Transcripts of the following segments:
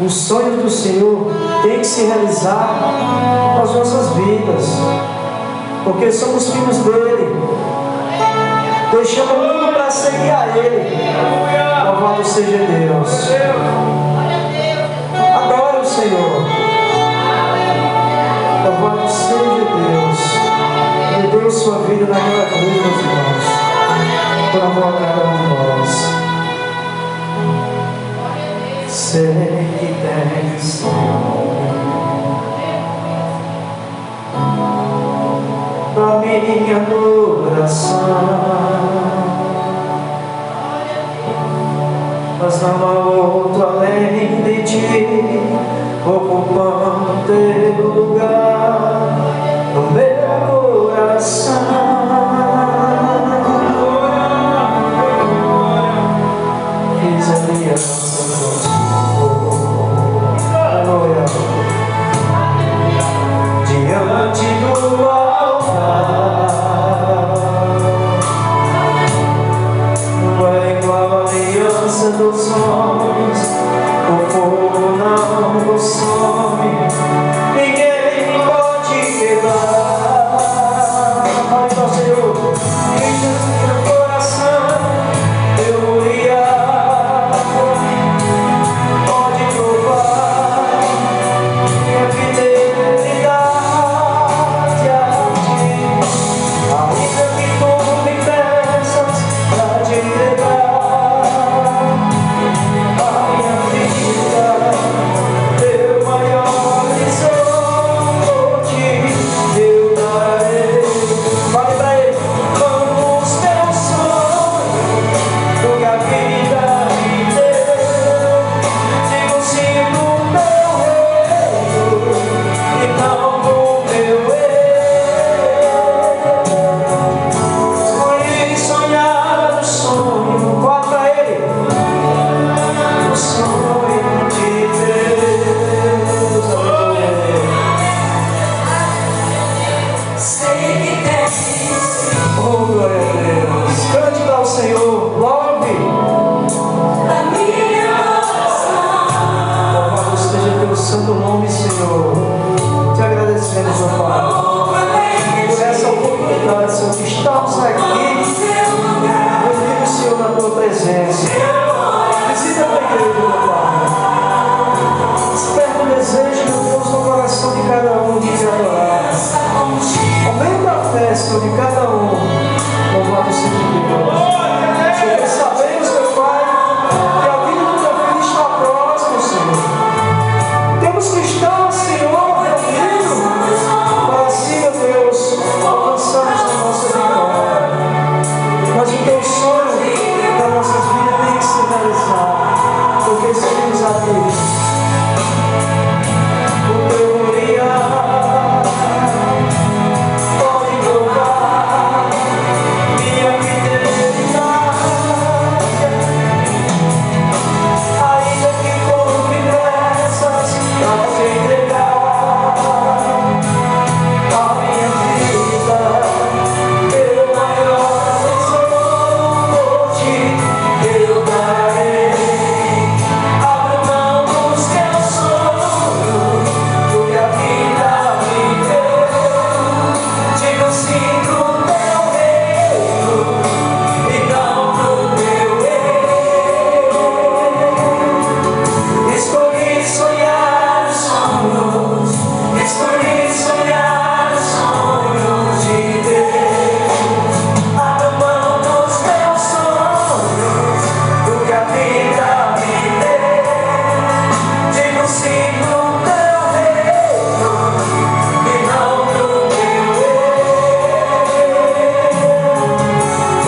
Os sonhos do Senhor têm que se realizar nas nossas vidas, porque somos filhos dele. Deixamos o mundo para seguir a Ele. Louvado seja Deus. Adore o Senhor. Louvado seja Deus. Ele deu sua vida naquela cruz, meus irmãos, por amor a cada um de nós. Sei que tens pra minha adoração, mas não há outro além de ti, ocupando teu lugar no meu coração. Fiz aliança diante do altar, não é igual a aliança dos homens, o fogo não consome, ninguém pode quebrar. Então, Senhor, enche meu coração, eu vou guiar, pode provar minha fidelidade a ti, ainda que tu me peças pra te entregar a minha vida, teu maior horizonte eu darei. Fale pra ele, vamos teus sonhos, do que a vida me deu, digo sim no teu reino e não no meu erro. Escolhi sonhar o sonho, fala pra ele, o sonho de Deus. Oh, glória a Deus. Cante para o Senhor, louve. Louvado seja teu santo nome, Senhor. Te agradecemos, meu Pai, por essa oportunidade, Senhor, que estamos aqui. Eu digo, Senhor, na tua presença. Visita a tua igreja, meu Pai. Desperta o desejo, meu Deus, no coração de cada um de te adorar. Aumenta a fé, Senhor, de cada um. Louvado seja Deus. Senhor, sabemos, meu Pai, que a vida do teu filho está próxima, Senhor. Temos cristãos, Senhor, reunidos para assim, meu Deus, alcançarmos a nossa vitória. Mas o teu sonho das nossas vidas tem que se realizar, porque seguimos a Deus. O teu olhar pode provar minha fidelidade, ainda que corra pressas pra te entregar a minha vida, teu maior horizonte eu darei. Abra mão dos teus sonhos, do que a vida me deu, digo sim pro teu reino e não pro meu erro. Escolhi sonhar os sonhos, escolhi sonhar os sonhos de Deus. Abra mão dos teus sonhos, do que a vida me deu, digo sim pro teu reino e não pro meu erro.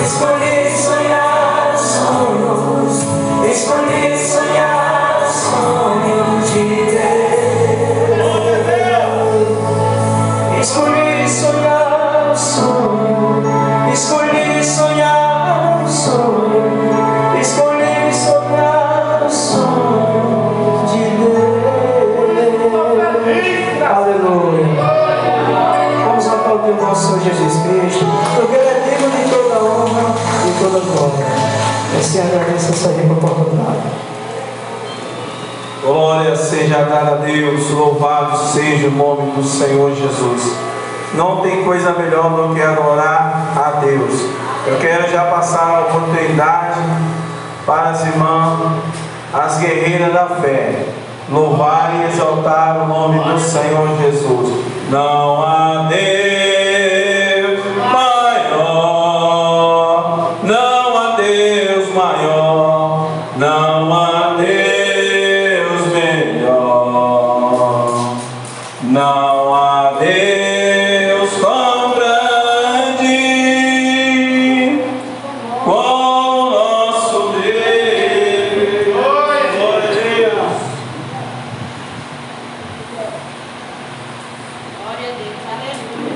Escolhi sonhar os sonhos, escolhi sonhar os sonhos de Deus. Escolhi sonhar o sonho, escolhi sonhar o sonho, escolhi sonhar o sonho de Deus. Aleluia. Vamos aplaudir o nosso Senhor Jesus Cristo, porque Ele é digno de toda honra e toda glória. Assim agradeço essa rica oportunidade. Glória Glória seja dada a Deus, louvado seja o nome do Senhor Jesus. Não tem coisa melhor do que adorar a Deus. Eu quero já passar a oportunidade para as irmãs, as guerreiras da fé, louvar e exaltar o nome do Senhor Jesus. Não há Deus maior, não há Deus maior, não há Deus melhor, não há Deus tão grande como nosso Deus. Glória a Deus. Glória a Deus, aleluia.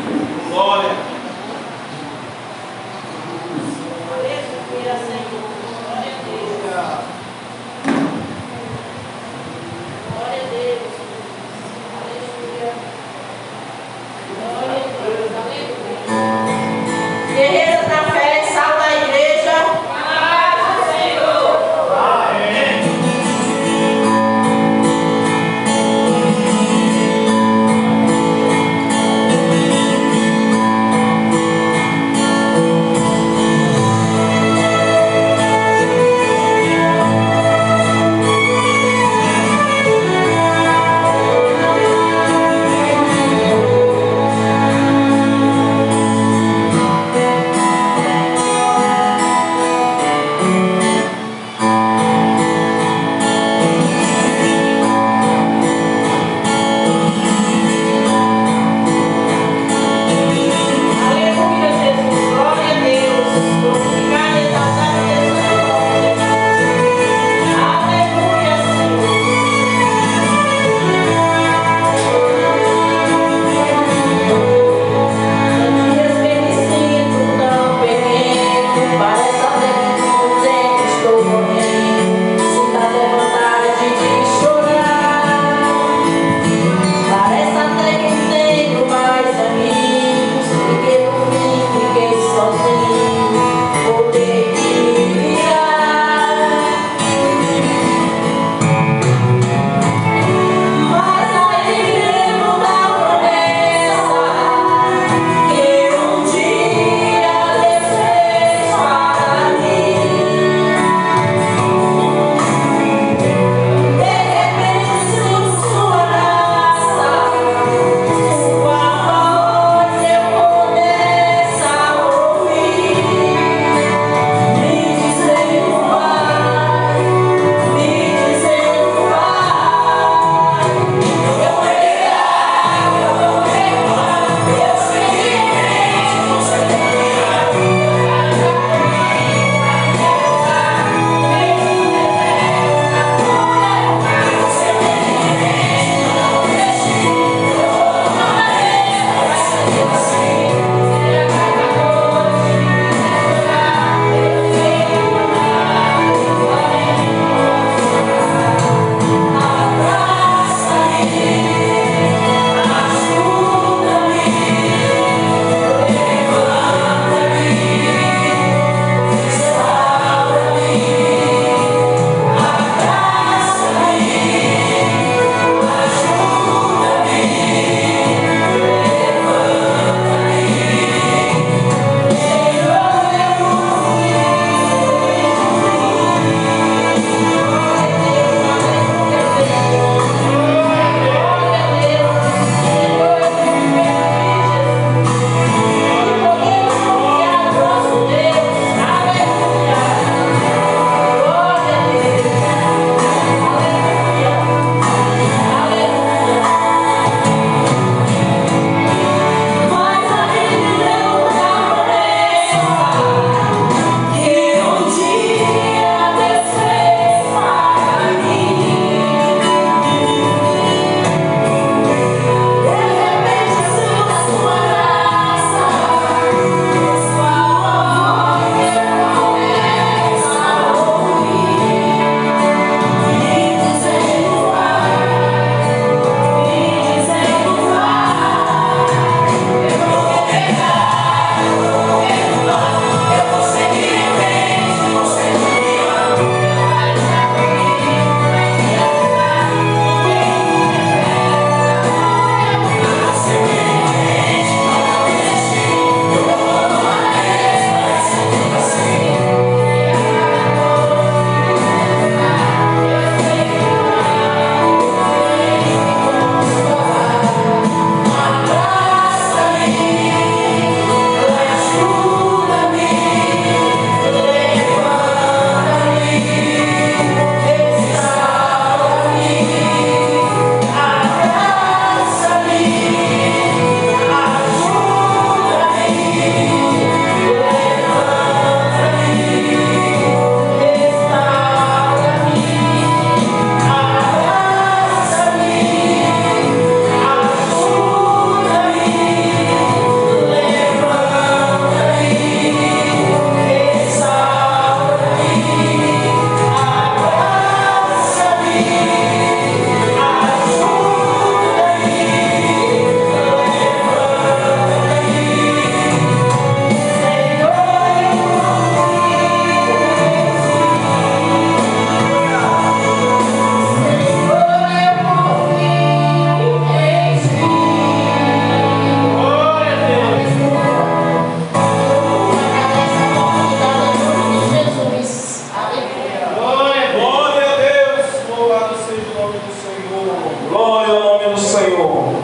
Senhor.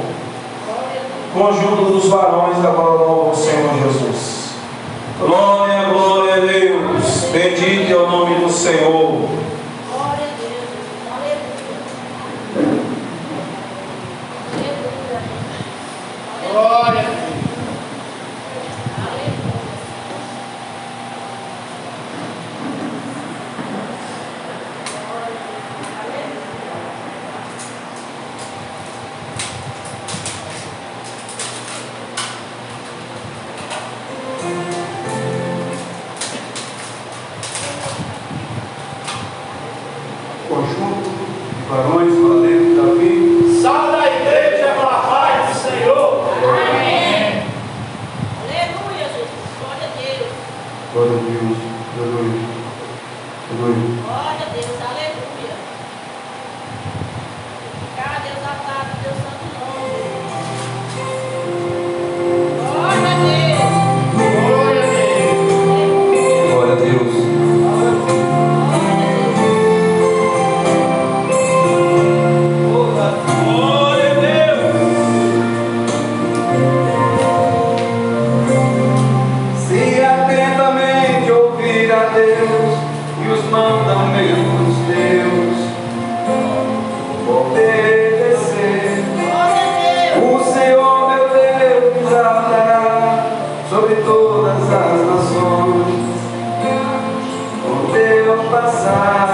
Conjunto dos varões da glória ao Senhor Jesus. Glória, glória a Deus. Bendito é o nome do Senhor. Glória a Deus. Aleluia. Glória a Deus. Conjunto, varões, valente, Davi. Salve a igreja com a paz do Senhor. Amém. Aleluia, Jesus. Glória a Deus. Glória a Deus. Aleluia. Aleluia. Glória a Deus. Aleluia. Cada Deus exaltado, Deus santo nome. Glória a Deus. Glória a Deus. Glória a Deus. Glória a Deus. Se atentamente ouvir a Deus e os mandamentos de Deus, obedecer. Glória a Deus. O Senhor meu Deus exaltará sobre todas as nações. Onde eu passar,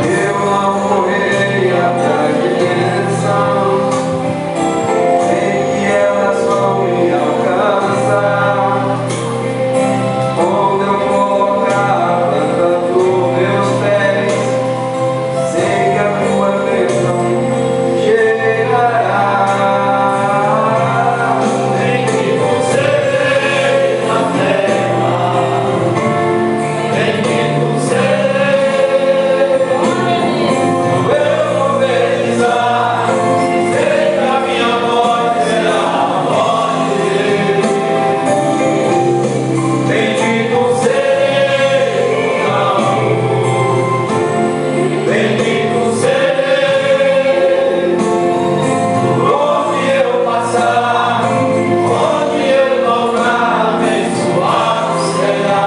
eu não correrei atrás de bênção. Sei que elas vão me alcançar. Onde eu colocar a planta dos meus pés, sei que a tua bênção chegará. Bendito seja na terra. Bendito seja. Eu vou obedecer. Sei que a minha voz será a voz de Deus. Bendito seja o amor. Bendito seja. Por onde eu passar, onde eu tocar, abençoado será.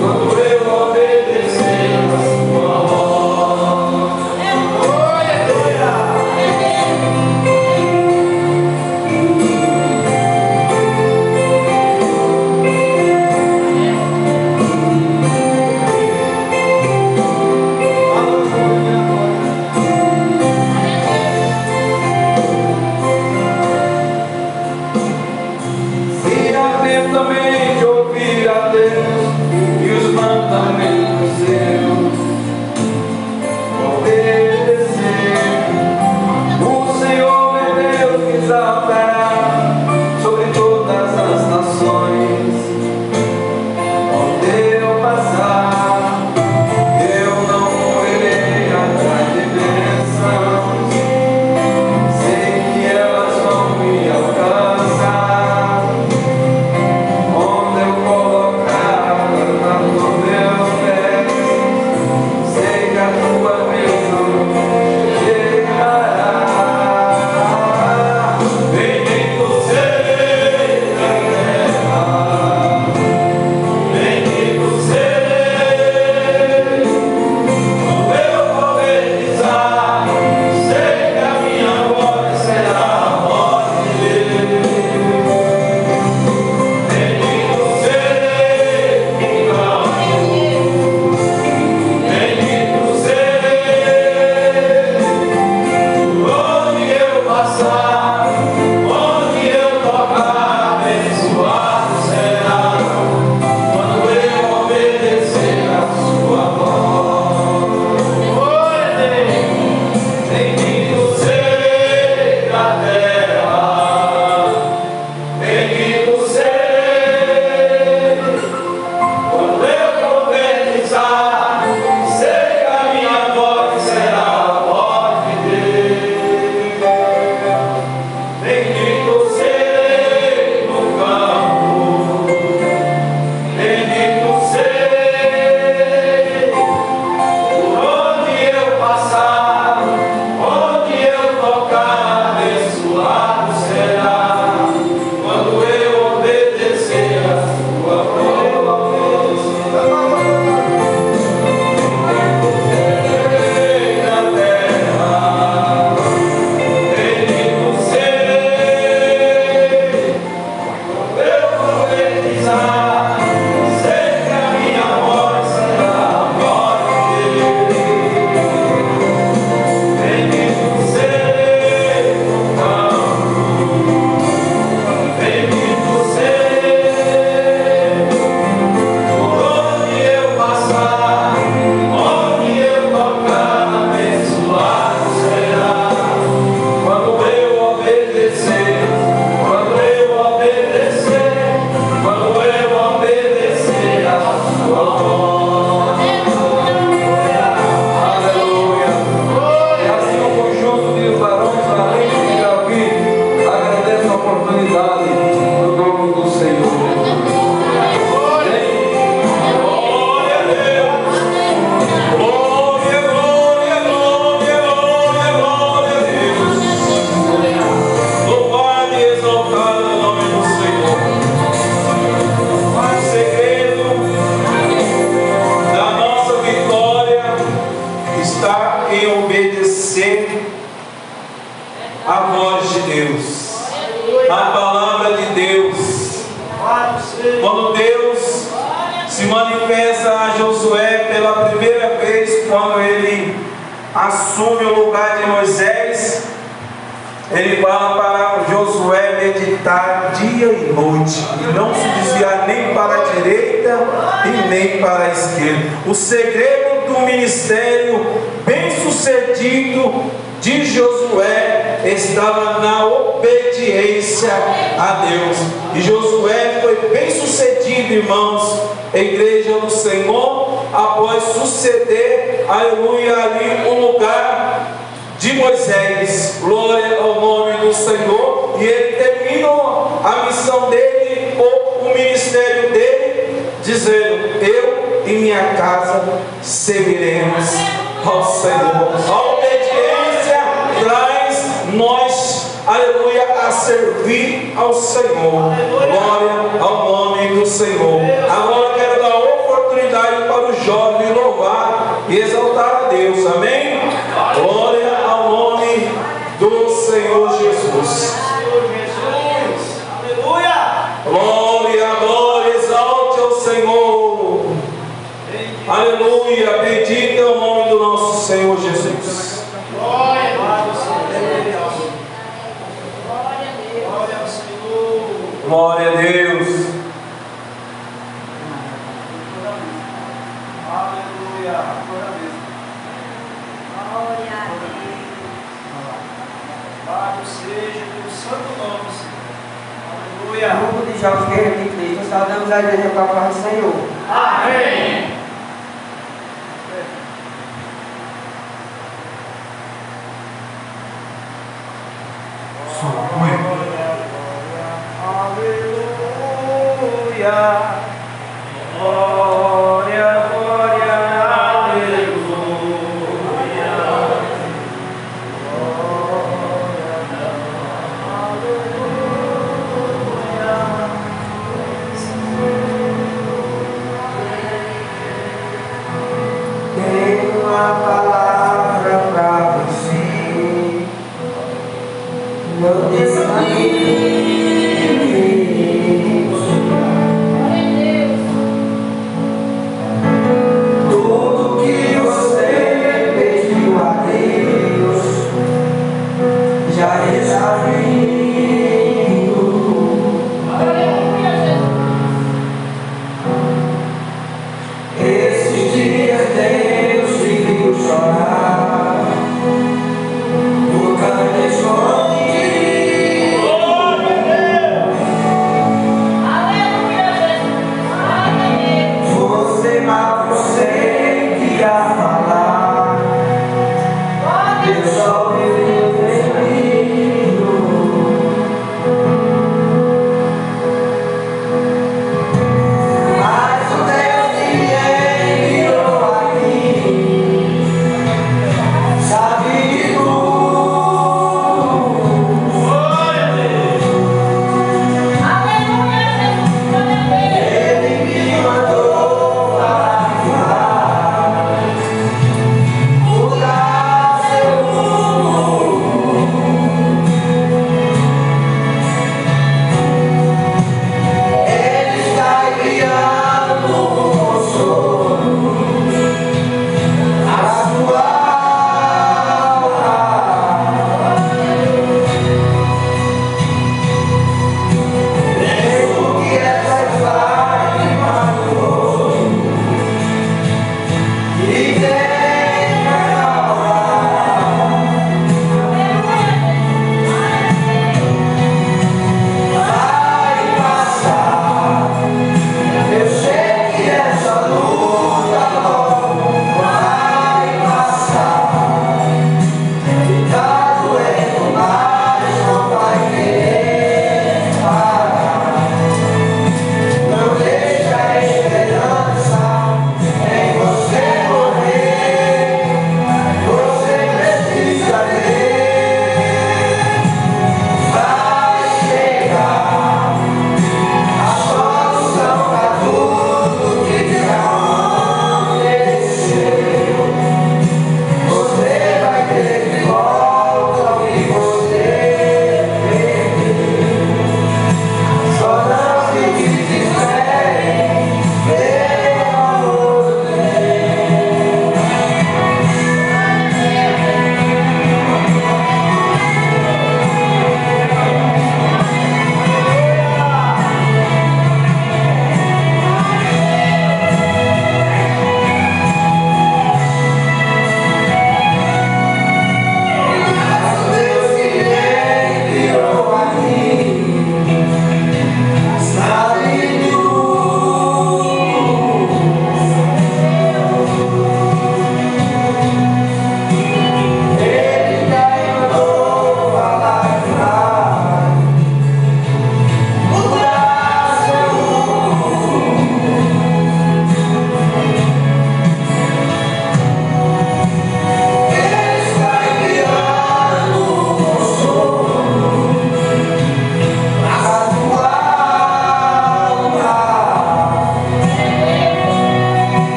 Quando eu obedecer a sua voz. Aleluia. Se atentamente ouvir a Deus e os mandamentos seus, obedecer. O Senhor meu Deus exaltará sobre todas as nações. Onde eu passar, eu não correrei atrás de bênçãos. Sei que elas vão me alcançar. Onde eu colocar a planta dos meus pés, sei que a tua bênção chegará. Bendito seja a terra. Bendito seja. Quando eu vou obedecer, sei que a minha voz será a voz de Deus. Bendito seja o amor. Bendito seja. Por onde eu passar, onde eu tocar, abençoado será. Quando eu obedecer a sua voz. Glória a Deus. Bendito seja a terra. Bendito seja. Quando eu profetizar, sei que a minha voz será a voz de Deus. Bendito seja no campo. Bendito seja. Por onde eu passar, onde eu tocar, a voz de Deus, a palavra de Deus. Quando Deus se manifesta a Josué pela primeira vez, quando ele assume o lugar de Moisés, ele fala para Josué meditar dia e noite, e não se desviar nem para a direita e nem para a esquerda. O segredo do ministério bem sucedido de Josué estava na obediência a Deus. E Josué foi bem sucedido, irmãos, igreja do Senhor, após suceder, aleluia, ali o lugar de Moisés. Glória ao nome do Senhor. E ele terminou a missão dele, ou o ministério dele, dizendo: eu e minha casa serviremos ao Senhor. A obediência traz nós, aleluia, a servir ao Senhor. Glória ao nome do Senhor. Agora quero dar oportunidade para o jovem louvar e exaltar a Deus. Amém? Glória ao nome do Senhor Jesus. Aleluia! Glória, glória, exalte ao Senhor. Aleluia, bendito é o nome do nosso Senhor Jesus. Glória ao Senhor. Glória ao Senhor. Glória a Deus. Aleluia. Glória a Deus. Louvado seja o santo nome, Senhor. O Aleluia. grupo de jovens guerreiros de Cristo, saudamos a igreja com a paz do Senhor. Amém. Aleluia. Glória, glória, aleluia. Tenho uma palavra para você. Não desanime. Tudo que você pediu a Deus já está vindo. Esses dias Deus te viu chorar no canto escondido. Você mal conseguia falar. Deus só viu vermelho.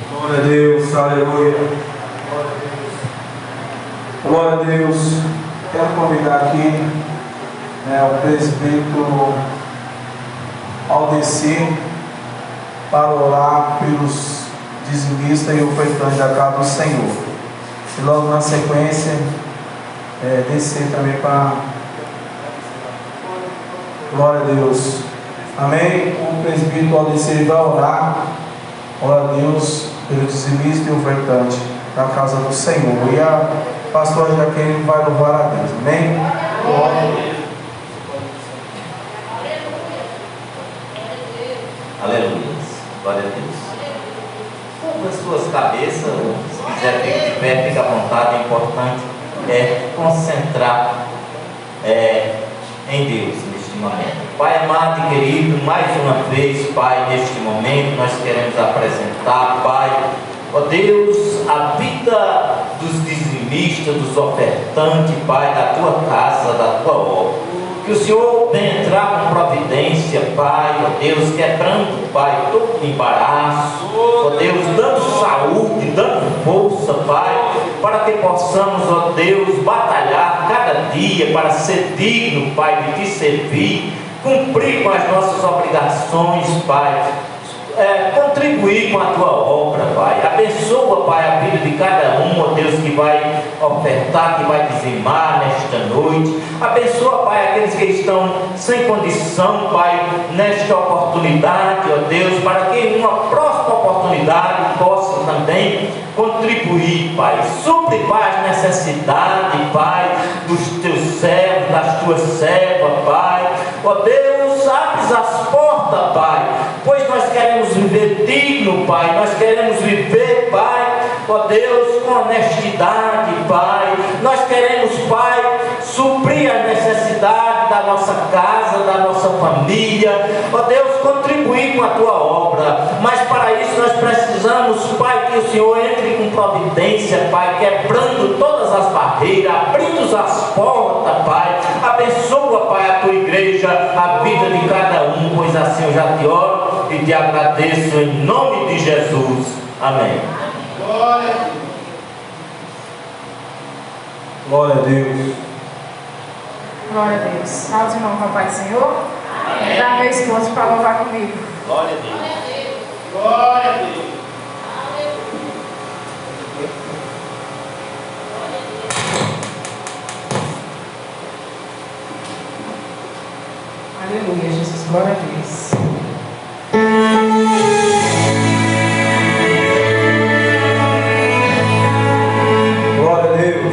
Glória a Deus, aleluia. Glória a Deus. Quero convidar aqui o presbítero Aldeci para orar pelos dizimistas e ofertantes da casa do Senhor. E logo na sequência, descer também para. Glória a Deus. Amém? O presbítero Aldeci vai orar. Glória a Deus pelo dizimista e ofertante da casa do Senhor. E a pastora Jaqueline vai louvar a Deus. Amém? Glória a Deus. Aleluia. Glória a Deus. Curva as suas cabeças, se quiser ficar de pé, fica à vontade. O importante é concentrar em Deus neste momento. Pai amado e querido, mais uma vez, Pai, neste momento nós queremos apresentar, Pai, ó Deus, a vida dos dizimistas, dos ofertantes, Pai, da tua casa, da tua obra. Que o Senhor venha entrar com providência, Pai, ó Deus, quebrando, Pai, todo embaraço, ó Deus, dando saúde, dando força, Pai, para que possamos, ó Deus, batalhar cada dia para ser digno, Pai, de te servir, cumprir com as nossas obrigações, Pai, contribuir com a tua obra, Pai. Abençoa, Pai, a vida de cada um, ó Deus, que vai ofertar, que vai dizimar nesta noite. Abençoa, Pai, aqueles que estão sem condição, Pai, nesta oportunidade, ó Deus, para que em uma próxima oportunidade possa também contribuir, Pai. Supre, Pai, as necessidades, Pai, dos teus servos, das tuas servas, Pai. Ó Deus, abre as portas, Pai, pois nós queremos viver digno, Pai. Nós queremos viver, Pai, ó Deus, com honestidade, Pai. Nós queremos, Pai, suprir as necessidades da nossa casa, da nossa família, ó Deus, contribuir com a tua obra. Mas para isso nós precisamos, Pai, que o Senhor entre com providência, Pai, quebrando todas as barreiras, abrindo as portas, Pai. Abençoa, Pai, a tua igreja, a vida de cada um, pois assim eu já te oro e te agradeço em nome de Jesus. Amém. Glória a Deus. Glória a Deus. Glória a Deus. Salve, irmão, papai do Senhor. Dá meu esposo para louvar comigo. Glória a Deus. Glória a Deus. Aleluia, Jesus. Glória a Deus. Glória a Deus.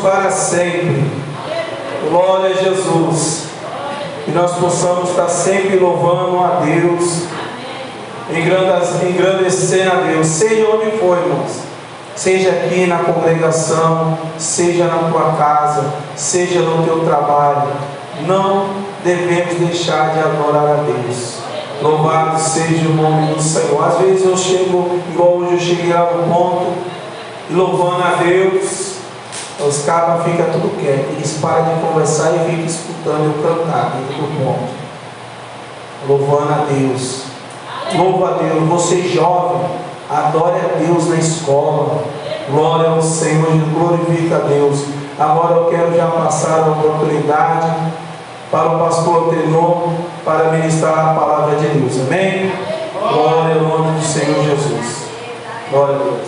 para sempre. Glória a Jesus. Que nós possamos estar sempre louvando a Deus, engrandecendo a Deus, seja onde for, irmãos. Seja aqui na congregação, seja na tua casa, seja no teu trabalho. Não devemos deixar de adorar a Deus. Louvado seja o nome do Senhor. Às vezes eu chego, igual hoje eu cheguei lá no ponto, louvando a Deus, os cabas ficam tudo quieto, eles param de conversar e ficam escutando eu cantar dentro do ponto, louvando a Deus. Louva a Deus. Você jovem, adore a Deus na escola. Glória ao Senhor, glorifica a Deus. Agora eu quero já passar a oportunidade para o pastor Tenor para ministrar a palavra de Deus. Amém? Glória ao nome do Senhor Jesus. Glória a Deus.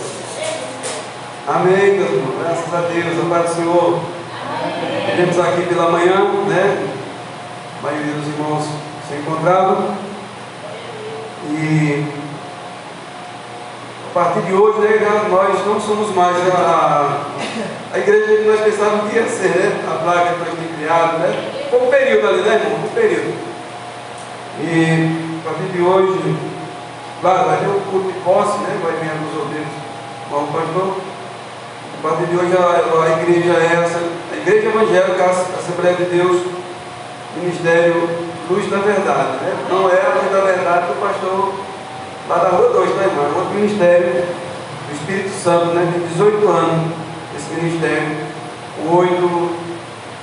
Amém, meu irmão. Graças a Deus, a paz do Senhor. Viemos aqui pela manhã, né? A maioria dos irmãos se encontravam. E a partir de hoje, né, nós não somos mais a igreja que nós pensávamos que ia ser, né? A placa que nós tínhamos criado, né? Foi um período ali, né, irmão? Um período. E a partir de hoje, claro, vai ter um culto de posse, né? Vai vir alguns obreiros, o pastor. A partir de hoje a igreja é essa, a igreja evangélica, a Assembleia de Deus, Ministério Luz da Verdade, né? Não é a Luz da Verdade do pastor lá da Rua 2, né, irmão? É outro ministério do Espírito Santo, né? Tem 18 anos esse ministério, 8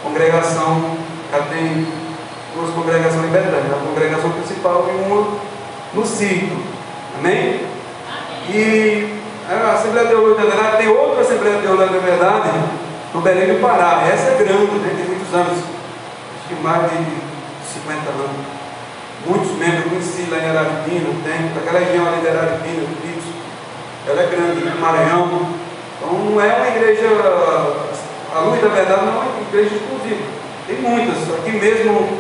congregação, já tem 2 congregações em Betânia, a congregação principal e uma no sítio, amém? E a Assembleia de Deus da Verdade tem outra Assembleia de Deus da Verdade no Belém do Pará. Essa é grande, né? Tem muitos anos, acho que mais de 50 anos. Muitos membros, conheci lá em Araripina, tem aquela região ali de Araripina, ela é grande, no Maranhão. Então não é uma igreja, a Luz da Verdade não é uma igreja exclusiva. Tem muitas, aqui mesmo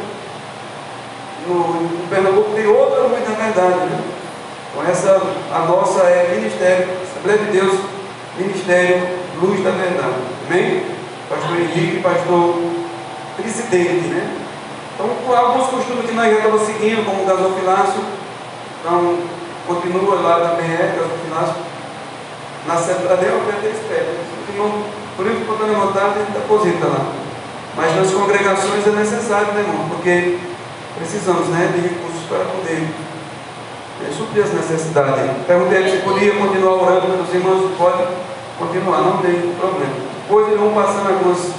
no Pernambuco tem outra Luz da Verdade, né? Então essa, a nossa é Ministério, Assembleia de Deus, Ministério Luz da Verdade. Amém? Pastor Henrique, pastor presidente, né? Então, alguns costumes que nós já estamos seguindo, como o gasofilácio, então, continua lá também, gasofilácio. Na Assembleia, eu até espero. Por isso, quando eu vontade, a gente deposita lá. Mas nas congregações é necessário, né, irmão? Porque precisamos, né, de recursos para poder suprir as necessidades. Perguntei se podia continuar orando pelos irmãos, pode continuar, não tem problema. Depois eles vão passando algumas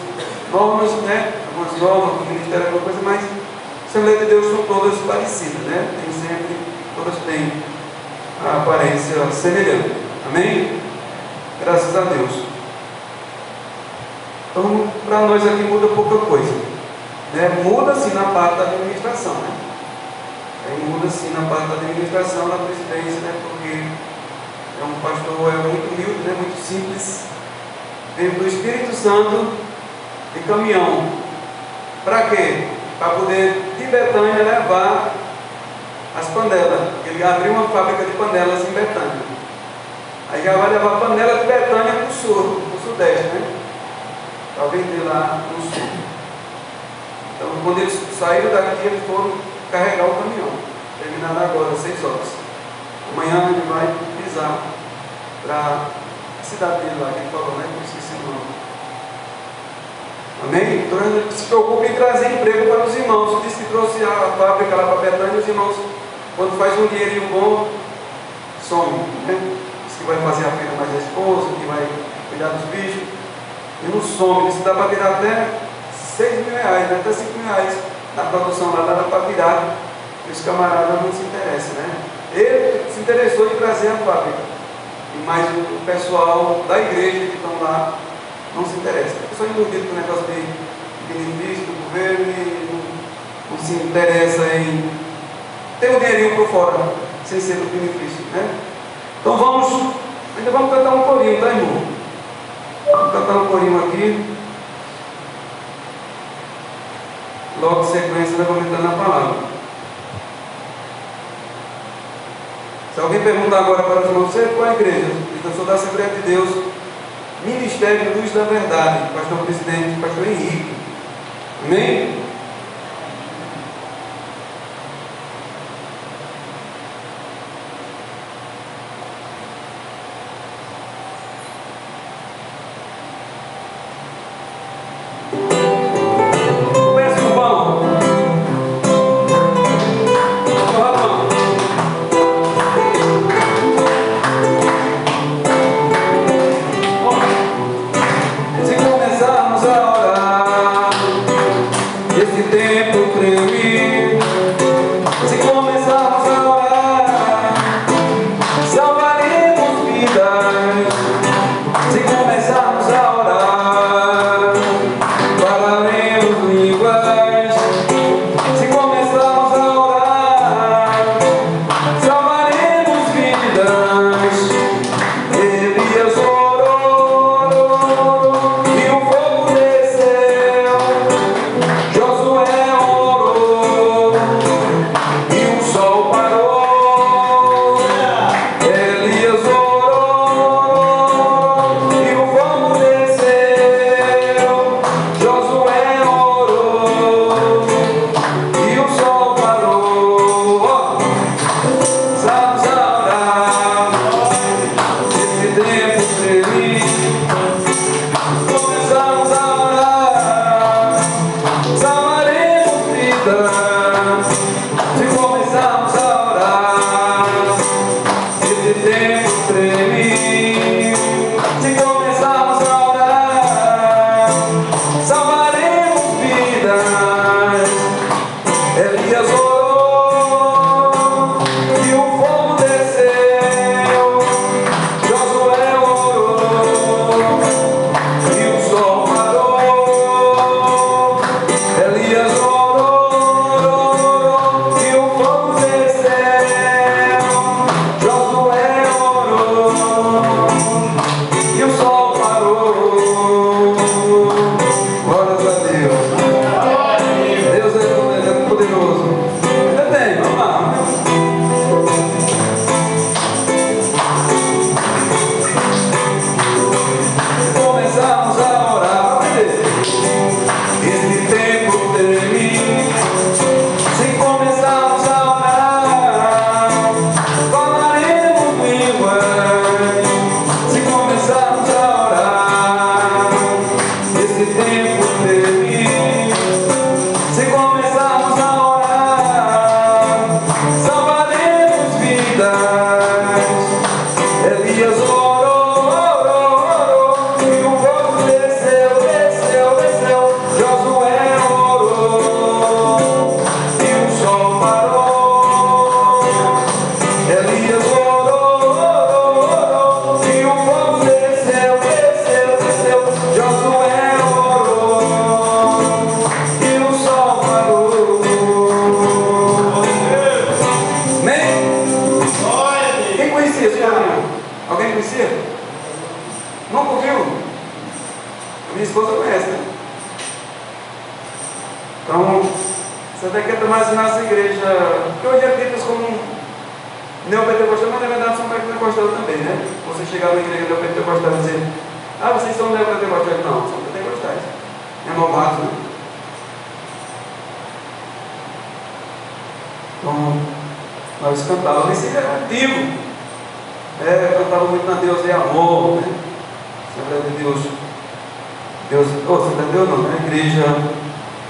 normas, né? Algumas normas do ministério, alguma coisa, mas a Assembleia de Deus são todas parecidas, né? Tem sempre, todas têm a aparência semelhante. Amém? Graças a Deus. Então, para nós aqui muda pouca coisa, né? Muda-se na parte da administração, né? Aí muda sim na parte da administração, na presidência, né? Porque é um pastor muito humilde, né? Muito simples. Veio do Espírito Santo de caminhão. Para quê? Para poder de Betânia levar as panelas. Ele abriu uma fábrica de panelas em Betânia. Aí já vai levar a panela de Betânia para o sul, para o sudeste, né? Para vender lá no sul. Então quando eles saíram daqui, eles foram carregar o caminhão, terminado agora, 6 horas. Amanhã ele vai pisar para a cidade dele lá, que ele falou, né? Eu esqueci o nome. Amém? Então ele se preocupa em trazer emprego para os irmãos. Diz que trouxe a fábrica lá para Betânia, os irmãos, quando faz um dinheirinho bom, some, né? Diz que vai fazer a feira mais a esposa, que vai cuidar dos bichos, e não some. Diz que dá para tirar até 6 mil reais, né? Até 5 mil reais. Na produção lá dá para virar, e os camaradas não se interessam, né? Ele se interessou em trazer a fábrica, mas o pessoal da igreja que estão lá não se interessa. A pessoa envolvida com o negócio de benefício do governo e não se interessa em ter um dinheirinho por fora, sem ser do benefício, né? Então ainda vamos cantar um corinho, tá, irmão? Vamos cantar um corinho aqui. Logo em sequência, nós vamos entrar na palavra. Se alguém perguntar agora para os irmãos, você qual é a igreja? Eu sou da Assembleia de Deus, Ministério Luz da Verdade, pastor presidente, pastor Henrique. Amém?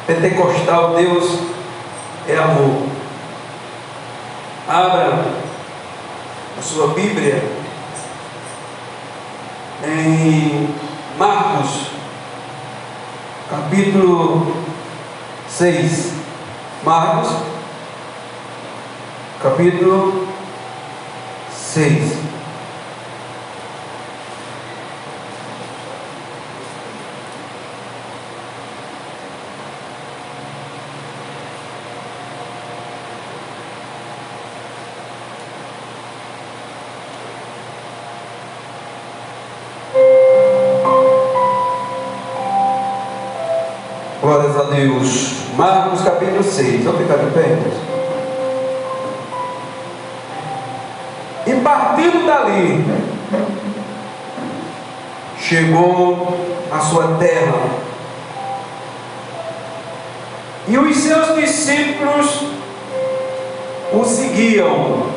Pentecostal, Deus é amor. Abra a sua Bíblia em Marcos, capítulo 6. Marcos, capítulo 6. Glórias a Deus. Marcos capítulo 6. Vamos ficar de pé. E partindo dali, chegou à sua terra. E os seus discípulos o seguiram.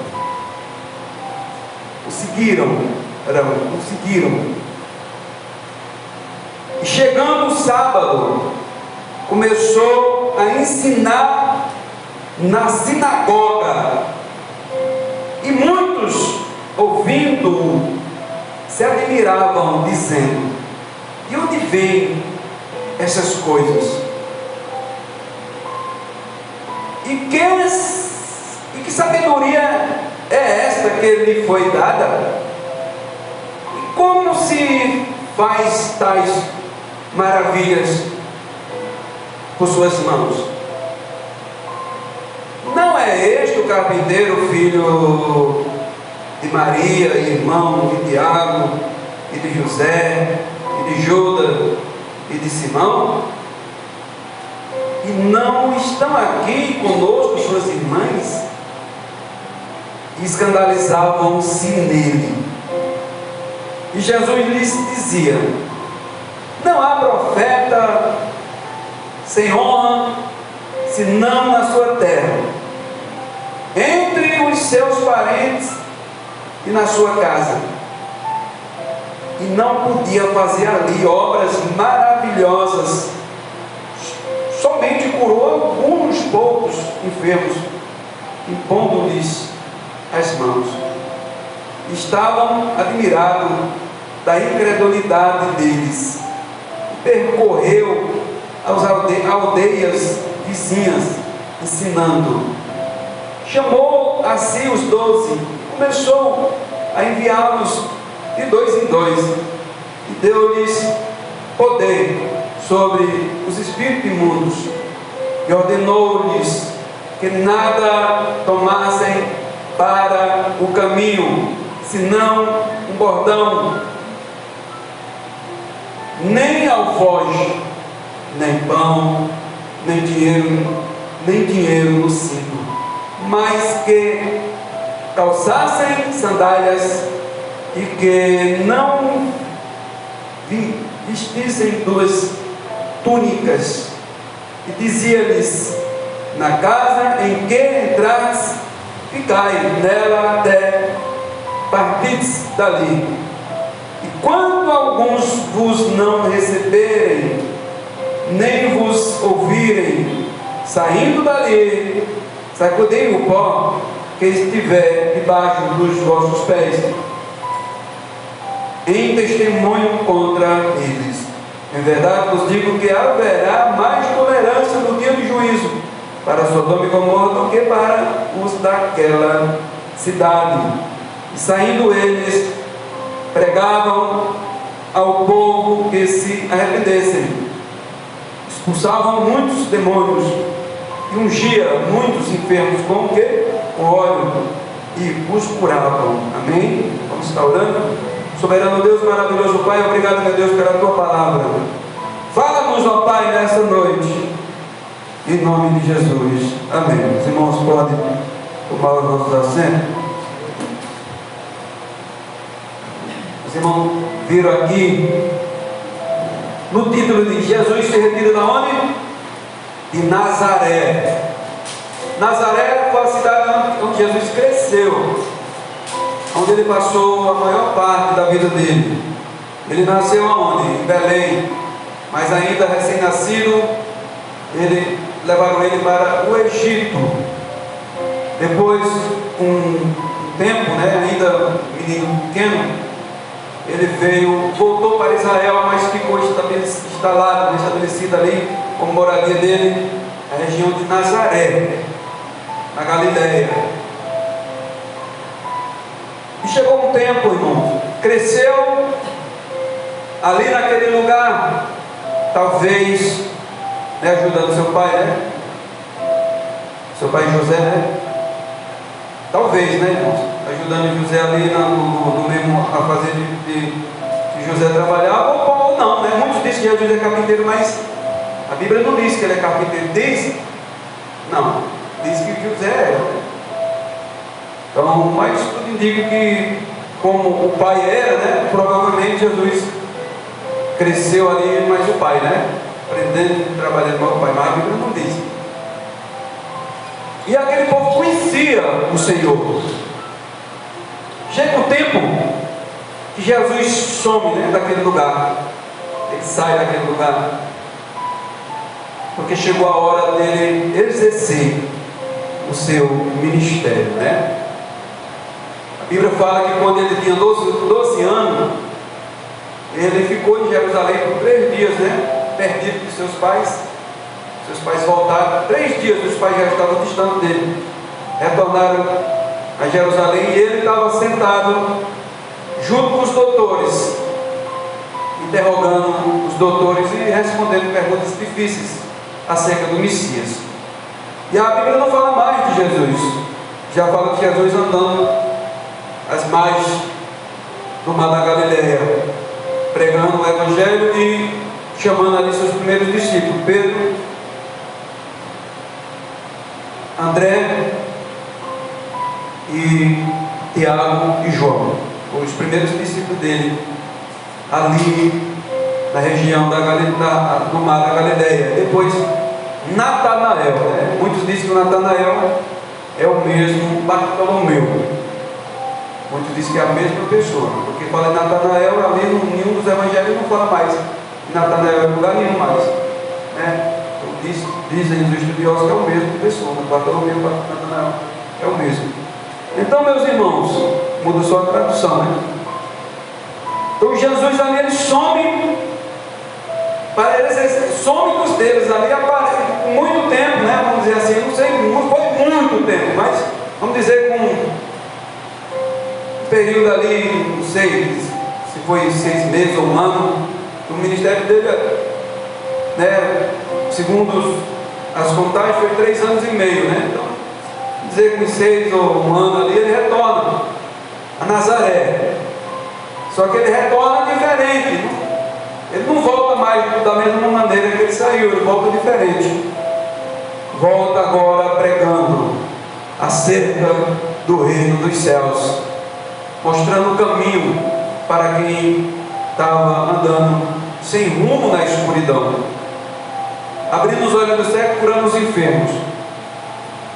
E chegando o sábado, começou a ensinar na sinagoga. E muitos, ouvindo-o, se admiravam, dizendo: de onde vêm essas coisas? E que sabedoria é esta que lhe foi dada? E como se faz tais maravilhas por suas mãos? Não é este o carpinteiro, filho de Maria, irmão de Tiago, e de José, e de Judas, e de Simão? E não estão aqui conosco suas irmãs? E escandalizavam-se nele. E Jesus lhes dizia: não há profeta sem honra, senão na sua terra, entre os seus parentes e na sua casa. E não podia fazer ali obras maravilhosas, somente curou alguns poucos enfermos, impondo-lhes as mãos. Estavam admirados da incredulidade deles. Percorreu as aldeias vizinhas, ensinando. Chamou a si os 12 e começou a enviá-los de 2 em 2, e deu-lhes poder sobre os espíritos imundos, e ordenou-lhes que nada tomassem para o caminho, senão um bordão, nem alforje, nem pão, nem dinheiro no cinto, mas que calçassem sandálias e que não vestissem 2 túnicas. E dizia-lhes: na casa em que entrares, ficai nela até partirdes dali. E quando alguns vos não receberem, nem vos ouvirem, saindo dali, sacudei o pó que estiver debaixo dos vossos pés, em testemunho contra eles. Em verdade vos digo que haverá mais tolerância no dia do juízo para Sodoma e Gomorra do que para os daquela cidade. E saindo eles, pregavam ao povo que se arrependessem, expulsavam muitos demônios e ungia muitos enfermos com o quê? Com óleo, e os curavam. Amém? Vamos estar orando. Soberano Deus, maravilhoso Pai, obrigado, meu Deus, pela Tua palavra. Fala-nos, ó Pai, nessa noite, em nome de Jesus. Amém. Os irmãos podem tomar os nossos assentos. Os irmãos viram aqui, no título de Jesus se retira da onde? De Nazaré. Nazaré foi a cidade onde Jesus cresceu, onde ele passou a maior parte da vida dele. Ele nasceu aonde? Em Belém, mas ainda recém-nascido, levaram ele para o Egito. Depois, um tempo, ainda menino pequeno, ele voltou para Israel, mas ficou estabelecido ali, como moradia dele, a região de Nazaré, na Galileia. E chegou um tempo, irmãos, cresceu ali naquele lugar, talvez, ajudando seu pai, seu pai José, talvez, irmãos, ajudando José ali no mesmo a fazer de José trabalhava, ou não, muitos dizem que Jesus é carpinteiro, mas a Bíblia não diz que ele é carpinteiro, diz que José era. Então, mas tudo indica que, como o pai era, provavelmente Jesus cresceu ali mais o pai, né? Aprendendo e trabalhando com o pai, mas a Bíblia não diz. E aquele povo conhecia o Senhor. Chega um tempo que Jesus some, né, daquele lugar. Ele sai daquele lugar. Porque chegou a hora dele exercer o seu ministério, né? A Bíblia fala que quando ele tinha 12 anos, ele ficou em Jerusalém por 3 dias, né? Perdido dos seus pais. Seus pais voltaram, 3 dias os pais já estavam distantes dele. Retornaram a Jerusalém e ele estava sentado junto com os doutores, interrogando os doutores e respondendo perguntas difíceis acerca do Messias. E a Bíblia não fala mais de Jesus, já fala de Jesus andando às margens do mar da Galileia, pregando o Evangelho e chamando ali seus primeiros discípulos, Pedro, André e Tiago e João, os primeiros discípulos dele, ali na região do mar da Galileia. Depois Natanael, né? Muitos dizem que o Natanael é o mesmo Bartolomeu. Muitos dizem que é a mesma pessoa, porque fala em Natanael, ali nenhum dos evangelhos não fala mais em Natanael em lugar nenhum mais, né? Dizem os estudiosos que é o mesmo pessoa, Bartolomeu e Natanael é o mesmo. Então, meus irmãos, muda só a tradução, né? Então Jesus ali, ele some, para eles, some dos deles ali, aparece muito tempo, né? Vamos dizer assim, não sei, não foi muito tempo, mas vamos dizer com um período ali, não sei se foi 6 meses ou 1 ano, o ministério dele, né? Segundo as contagens, foi 3 anos e meio, né? Então, dizer com 6 ou 1 ano ali, ele retorna a Nazaré. Só que ele retorna diferente. Ele não volta mais da mesma maneira que ele saiu, ele volta diferente. Volta agora pregando acerca do reino dos céus, mostrando o caminho para quem estava andando sem rumo na escuridão, abrindo os olhos do cego, curando os enfermos,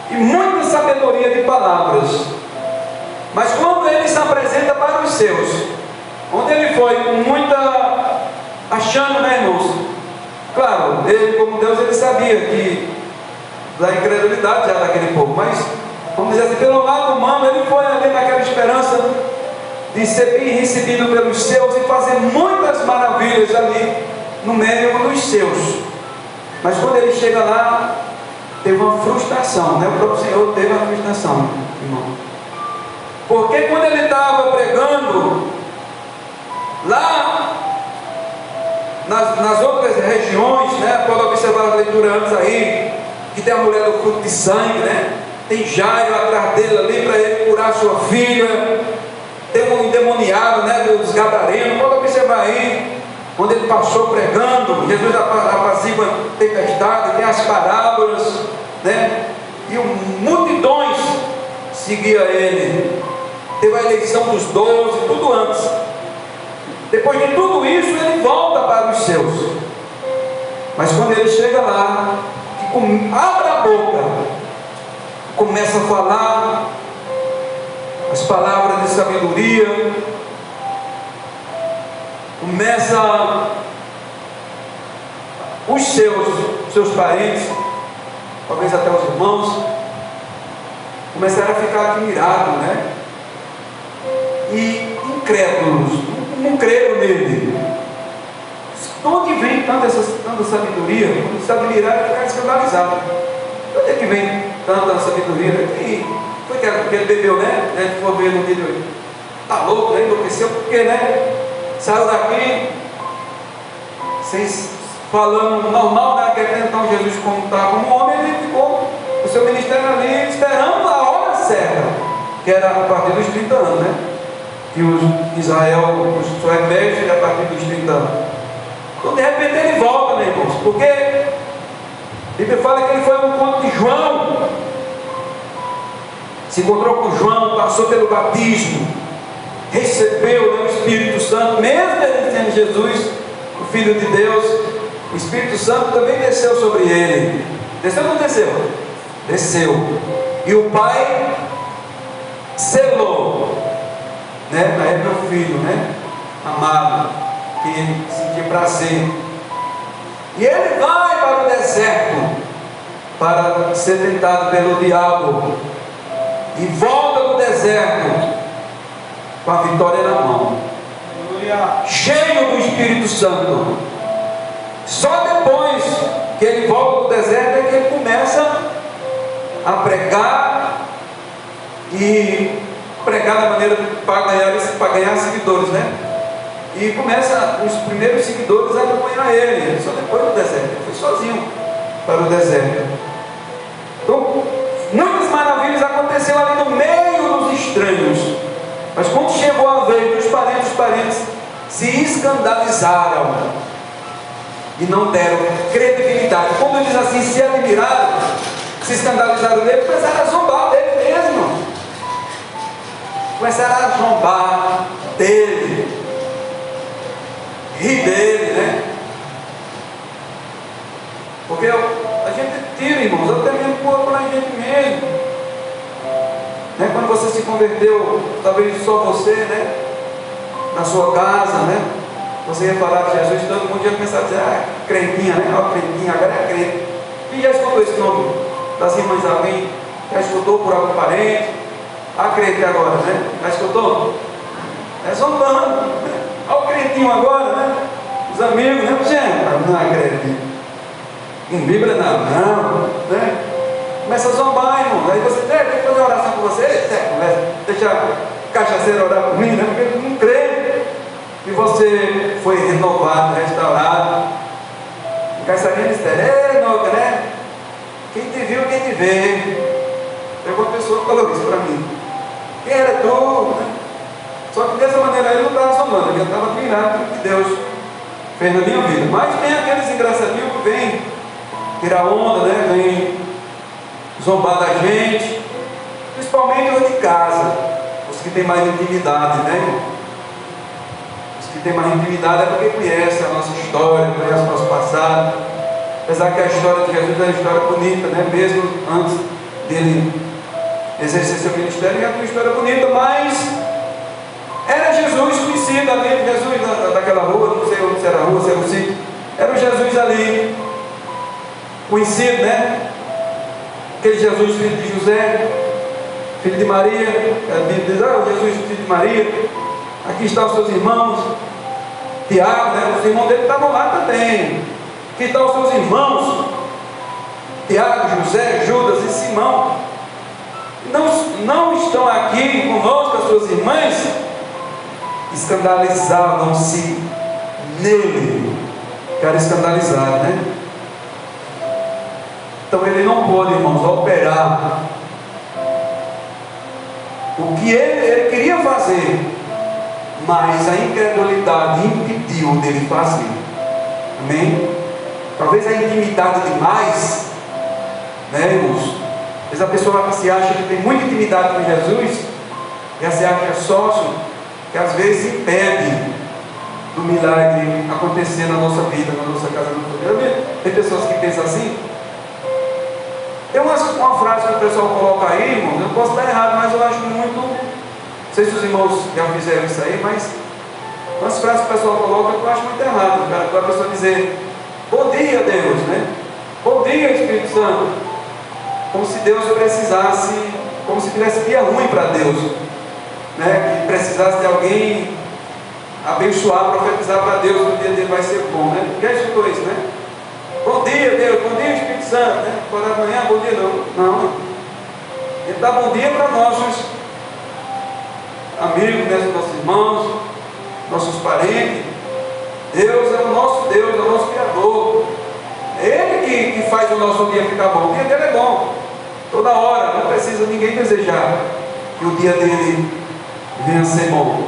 e muita sabedoria de palavras. Mas quando ele se apresenta para os seus, onde ele foi com muita, achando, né, irmãos? Claro, ele como Deus, ele sabia que da incredulidade já daquele povo, mas vamos dizer assim, pelo lado humano, ele foi ali naquela esperança de ser bem recebido pelos seus e fazer muitas maravilhas ali no meio dos seus. Mas quando ele chega lá, teve uma frustração, né? O próprio Senhor teve uma frustração, irmão. Porque quando ele estava pregando lá nas outras regiões, né? Pode observar a leitura antes aí, que tem a mulher do fruto de sangue, né? Tem Jairo atrás dele ali para ele curar sua filha. Tem um endemoniado, né? Dos gadarenos, pode observar aí. Quando ele passou pregando, Jesus apazigua a tempestade, tem as parábolas, né? E multidões seguia ele. Teve a eleição dos 12, tudo antes. Depois de tudo isso, ele volta para os seus. Mas quando ele chega lá, abre a boca, começa a falar as palavras de sabedoria, começa os seus parentes, talvez até os irmãos, começaram a ficar admirados, né? E incrédulos, não creram nele. De onde vem tanta sabedoria? Quando se admiraram, ficaram escandalizados. De onde é que vem tanta sabedoria? Foi que ele bebeu, né? A gente for ver no vídeo aí. Está louco, né? Enlouqueceu, porque, né? Saiu daqui, vocês falando normal, né? Querendo então Jesus como homem, ele ficou o seu ministério ali esperando a hora certa, que era a partir dos 30 anos, né? Que Israel, os sua rebelde a partir dos 30 anos. Então de repente ele volta, né, irmãos? Porque a Bíblia fala que ele foi ao encontro de João, se encontrou com João, passou pelo batismo, recebeu, né, o Espírito Santo, mesmo ele sendo Jesus, o Filho de Deus, o Espírito Santo também desceu sobre ele. Desceu ou não desceu? Desceu. E o Pai selou, né? É meu filho, né? Amado, que ele sentia prazer. E ele vai para o deserto para ser tentado pelo diabo. E volta do deserto com a vitória na mão, cheio do Espírito Santo. Só depois que ele volta do deserto é que ele começa a pregar, e pregar da maneira para ganhar seguidores, né? E começa os primeiros seguidores a acompanhar ele, só depois do deserto. Ele foi sozinho para o deserto. Então, muitas maravilhas aconteceram ali no meio dos estranhos. Mas quando chegou a vez dos parentes, os parentes se escandalizaram e não deram credibilidade. Quando diz assim, se admiraram, se escandalizaram dele, começaram a zombar dele mesmo. Começaram a zombar dele, rir dele, né? Porque a gente tira, irmãos, até mesmo por a gente mesmo. Né? Quando você se converteu, talvez só você, né? Na sua casa, né? Você ia falar de Jesus, todo mundo ia começar a dizer, crentinha, né? Ó, crentinha, agora é crente. Quem já escutou esse nome das irmãs? Alguém já escutou por algum parente? Crente agora, né? Já escutou? É zombando, né? Olha o crentinho agora, né? Os amigos, né? Gente, não acredito. Em Bíblia não, né? Começa a zombar, irmão. Aí você tem que fazer oração com você, começa, deixa a cachaceira orar por mim, né? Porque ele não crê que você foi renovado, restaurado. O caçarinho mistério, né? Quem te viu, quem te vê. Pegou uma pessoa que falou isso para mim. Quem era tu? Né? Só que dessa maneira ele não estava zombando, ele estava admirado com o que Deus fez na minha vida. Mas tem aqueles engraçadinhos que vêm tirar onda, né? Vem zombar da gente, principalmente os de casa, os que têm mais intimidade, né? Os que têm mais intimidade é porque conhecem a nossa história, conhecem o nosso passado. Apesar que a história de Jesus é uma história bonita, né? Mesmo antes dele exercer seu ministério, ele é uma história bonita, mas era Jesus conhecido ali, Jesus daquela rua, não sei onde era a rua, se era o sítio, era o Jesus ali, conhecido, né? Aquele Jesus, filho de José, filho de Maria. A Bíblia diz, Jesus, filho de Maria, aqui estão os seus irmãos, Tiago, né? Os irmãos dele estavam lá também. Aqui estão os seus irmãos, Tiago, José, Judas e Simão. Não estão aqui conosco, as suas irmãs. Escandalizavam-se nele. Ficaram escandalizados, né? Então ele não pôde, irmãos, operar o que ele queria fazer, mas a incredulidade impediu dele fazer. Amém? Talvez a intimidade demais, né, irmãos? Às vezes a pessoa que se acha que tem muita intimidade com Jesus, já se acha sócio, que às vezes impede do milagre acontecer na nossa vida, na nossa casa, na nossa vida. Tem pessoas que pensam assim. Tem uma frase que o pessoal coloca aí, irmãos, eu posso estar errado, mas eu acho muito, não sei se os irmãos já fizeram isso aí, mas umas frases que o pessoal coloca eu acho muito errado, para a pessoa dizer, bom dia Deus, né? Bom dia Espírito Santo, como se Deus precisasse, como se tivesse dia ruim para Deus, né? Que precisasse de alguém abençoar, profetizar para Deus, que o dia dele vai ser bom, né? Já escutou isso, né? Bom dia Deus, bom dia Espírito Santo, né? Acordar de manhã, bom dia não. Ele dá bom dia para nossos amigos, né? Nossos irmãos, nossos parentes. Deus é o nosso Deus, é o nosso Criador. É Ele que faz o nosso dia ficar bom. O dia dele é bom, toda hora, não precisa ninguém desejar que o dia dele venha a ser bom.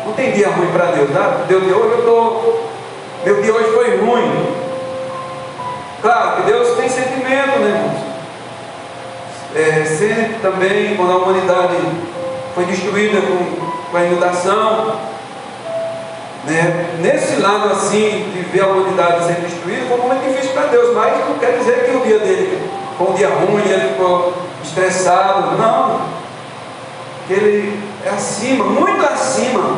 Não tem dia ruim para Deus, tá? Meu dia hoje foi ruim. Claro que Deus tem sentimento, né, irmãos? Sempre também, quando a humanidade foi destruída com a inundação, né? Nesse lado assim, de ver a humanidade sendo destruída, foi um momento difícil para Deus, mas não quer dizer que o dia dele foi um dia ruim, ele ficou estressado, não. Que ele é acima, muito acima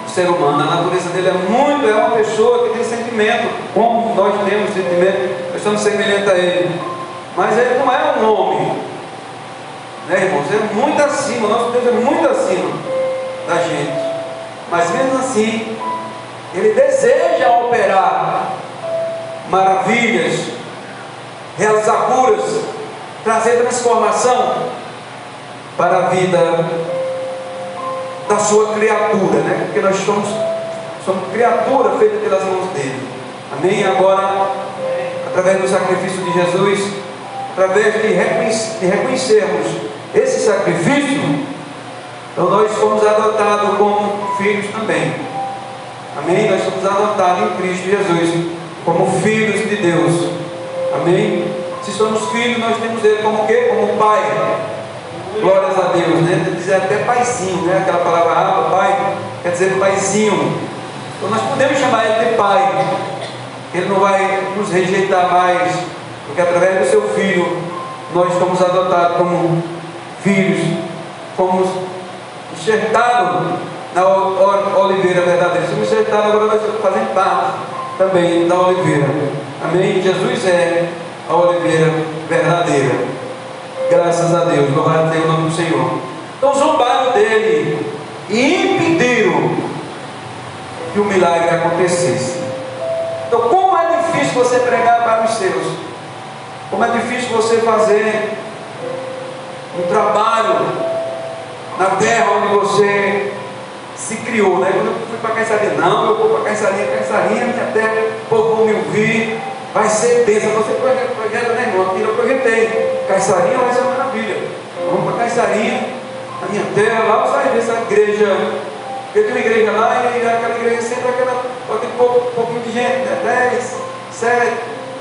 do ser humano. A natureza dele é uma pessoa que tem sentimento, como nós temos sentimento, nós somos semelhantes a ele, mas ele não é um homem, né, irmãos? É muito acima, nosso Deus é muito acima da gente, mas mesmo assim ele deseja operar maravilhas, realizar curas, trazer transformação para a vida da sua criatura, né? Porque nós somos criatura feita pelas mãos dele. Amém? Agora, através do sacrifício de Jesus, através de reconhecermos esse sacrifício, então nós fomos adotados como filhos também. Amém? Nós somos adotados em Cristo Jesus como filhos de Deus. Amém? Se somos filhos, nós temos ele como o quê? Como pai. Glórias a Deus, né? Dizer até paizinho, né? Aquela palavra Abba, pai, quer dizer paizinho. Então nós podemos chamar ele de pai. Ele não vai nos rejeitar mais, porque através do seu filho nós somos adotados como filhos, fomos enxertados na oliveira verdadeira. Somos enxertados, agora nós fazemos parte também da oliveira. Amém? Jesus é a oliveira verdadeira. Graças a Deus, louvado seja o nome do Senhor. Então zombaram dele e impediram que o milagre acontecesse. Então, como é difícil você pregar para os seus, como é difícil você fazer um trabalho na terra onde você se criou, né? Quando eu fui para Caiçaria, não, eu vou para Caiçaria, minha terra, o povo vai me ouvir, vai ser bênção. Você projeta, né, irmão? Aqui eu projetei. Caiçaria vai ser uma maravilha. Vamos para Caiçaria, na minha terra, lá você vai ver essa igreja. Eu tenho uma igreja lá e aquela igreja sempre aquele pouquinho de gente, né? 10, 7.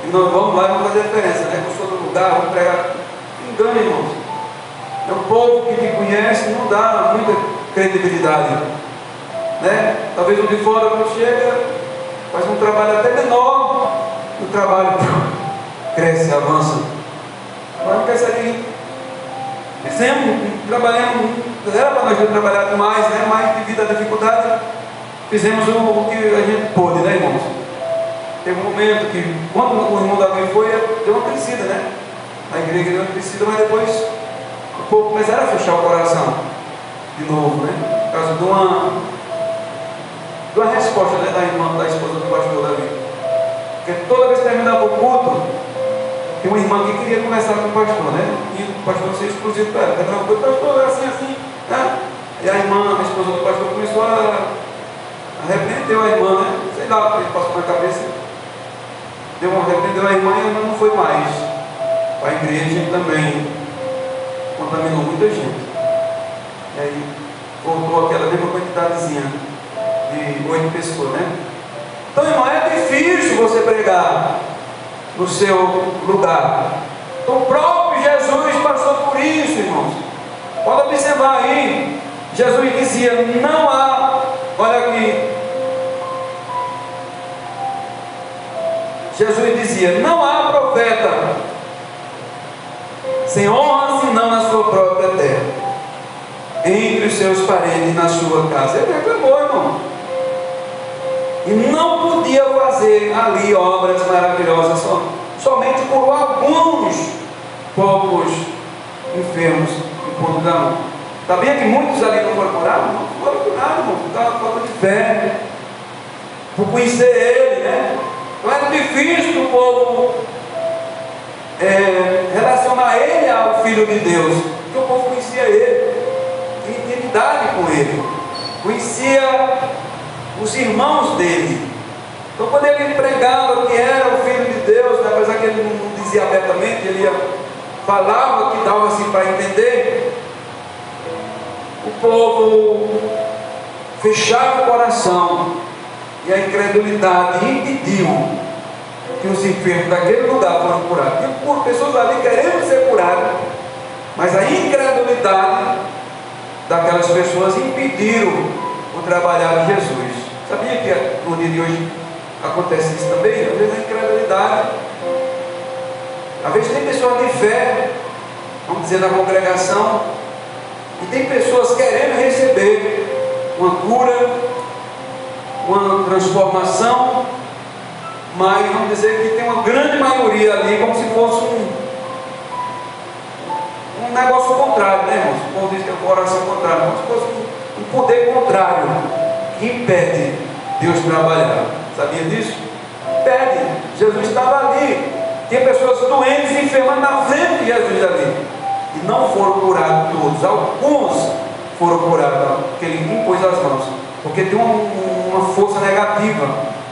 E nós vamos lá e vamos fazer a diferença, né? Eu sou do lugar, vamos pregar. Engano, irmãos. É um povo que te conhece, não dá muita credibilidade, né? Talvez o de fora, quando chega, faz um trabalho até menor, o trabalho cresce, avança. Agora não quer sair. Trabalhamos, era para nós ter trabalhado mais, né? Mas devido à dificuldade, fizemos o que a gente pôde, né, irmãos? Teve um momento que, quando o irmão Davi foi, deu uma crescida, né? A igreja deu uma crescida, mas depois o povo começaram a fechar o coração de novo, né? Por causa de uma resposta, né, da esposa do pastor Davi. Porque toda vez que terminava o culto, tem uma irmã que queria conversar com o pastor, né? E o pastor ser exclusivo para ela. Terminava o culto, pastor, assim, né? E a irmã, a esposa do pastor, começou a repreendeu a irmã, né? Sei lá o que passou na cabeça. Repreendeu a irmã e a irmã não foi mais. A igreja também contaminou muita gente. E aí voltou aquela mesma quantidadezinha de 8 pessoas, né? Então, irmão, é difícil você pregar no seu lugar. Então, o próprio Jesus passou por isso, irmãos. Pode observar aí. Jesus dizia: não há, olha aqui. Jesus dizia: não há profeta sem honra senão na sua própria terra, entre os seus parentes na sua casa. Ele reclamou, irmão. E não podia fazer ali obras maravilhosas, somente por alguns poucos enfermos em ponto da mão. Sabia que muitos ali não foram curados? Não foram curados, irmão. Estavam falta de fé, por conhecer ele, né? Então era difícil o povo relacionar ele ao Filho de Deus, porque o povo conhecia ele, tinha intimidade com ele, conhecia os irmãos dele. Então, quando ele pregava que era o Filho de Deus, né, apesar que ele não dizia abertamente, ele falava que dava assim para entender, o povo fechava o coração e a incredulidade impediu que os enfermos daquele lugar foram curados. E por pessoas ali querendo ser curadas, mas a incredulidade daquelas pessoas impediram o trabalhar de Jesus. Sabia que no dia de hoje acontece isso também? Às vezes a incredulidade. Às vezes tem pessoas de fé, vamos dizer, na congregação, e tem pessoas querendo receber uma cura, uma transformação, mas vamos dizer que tem uma grande maioria ali, como se fosse um negócio contrário, né, irmãos? O povo diz que é o coração contrário, como se fosse um poder contrário que impede Deus trabalhar. Sabia disso? Impede. Jesus estava ali. Tem pessoas doentes e enfermas na frente de Jesus ali. E não foram curados todos. Alguns foram curados, porque ele impôs as mãos. Porque tem uma força negativa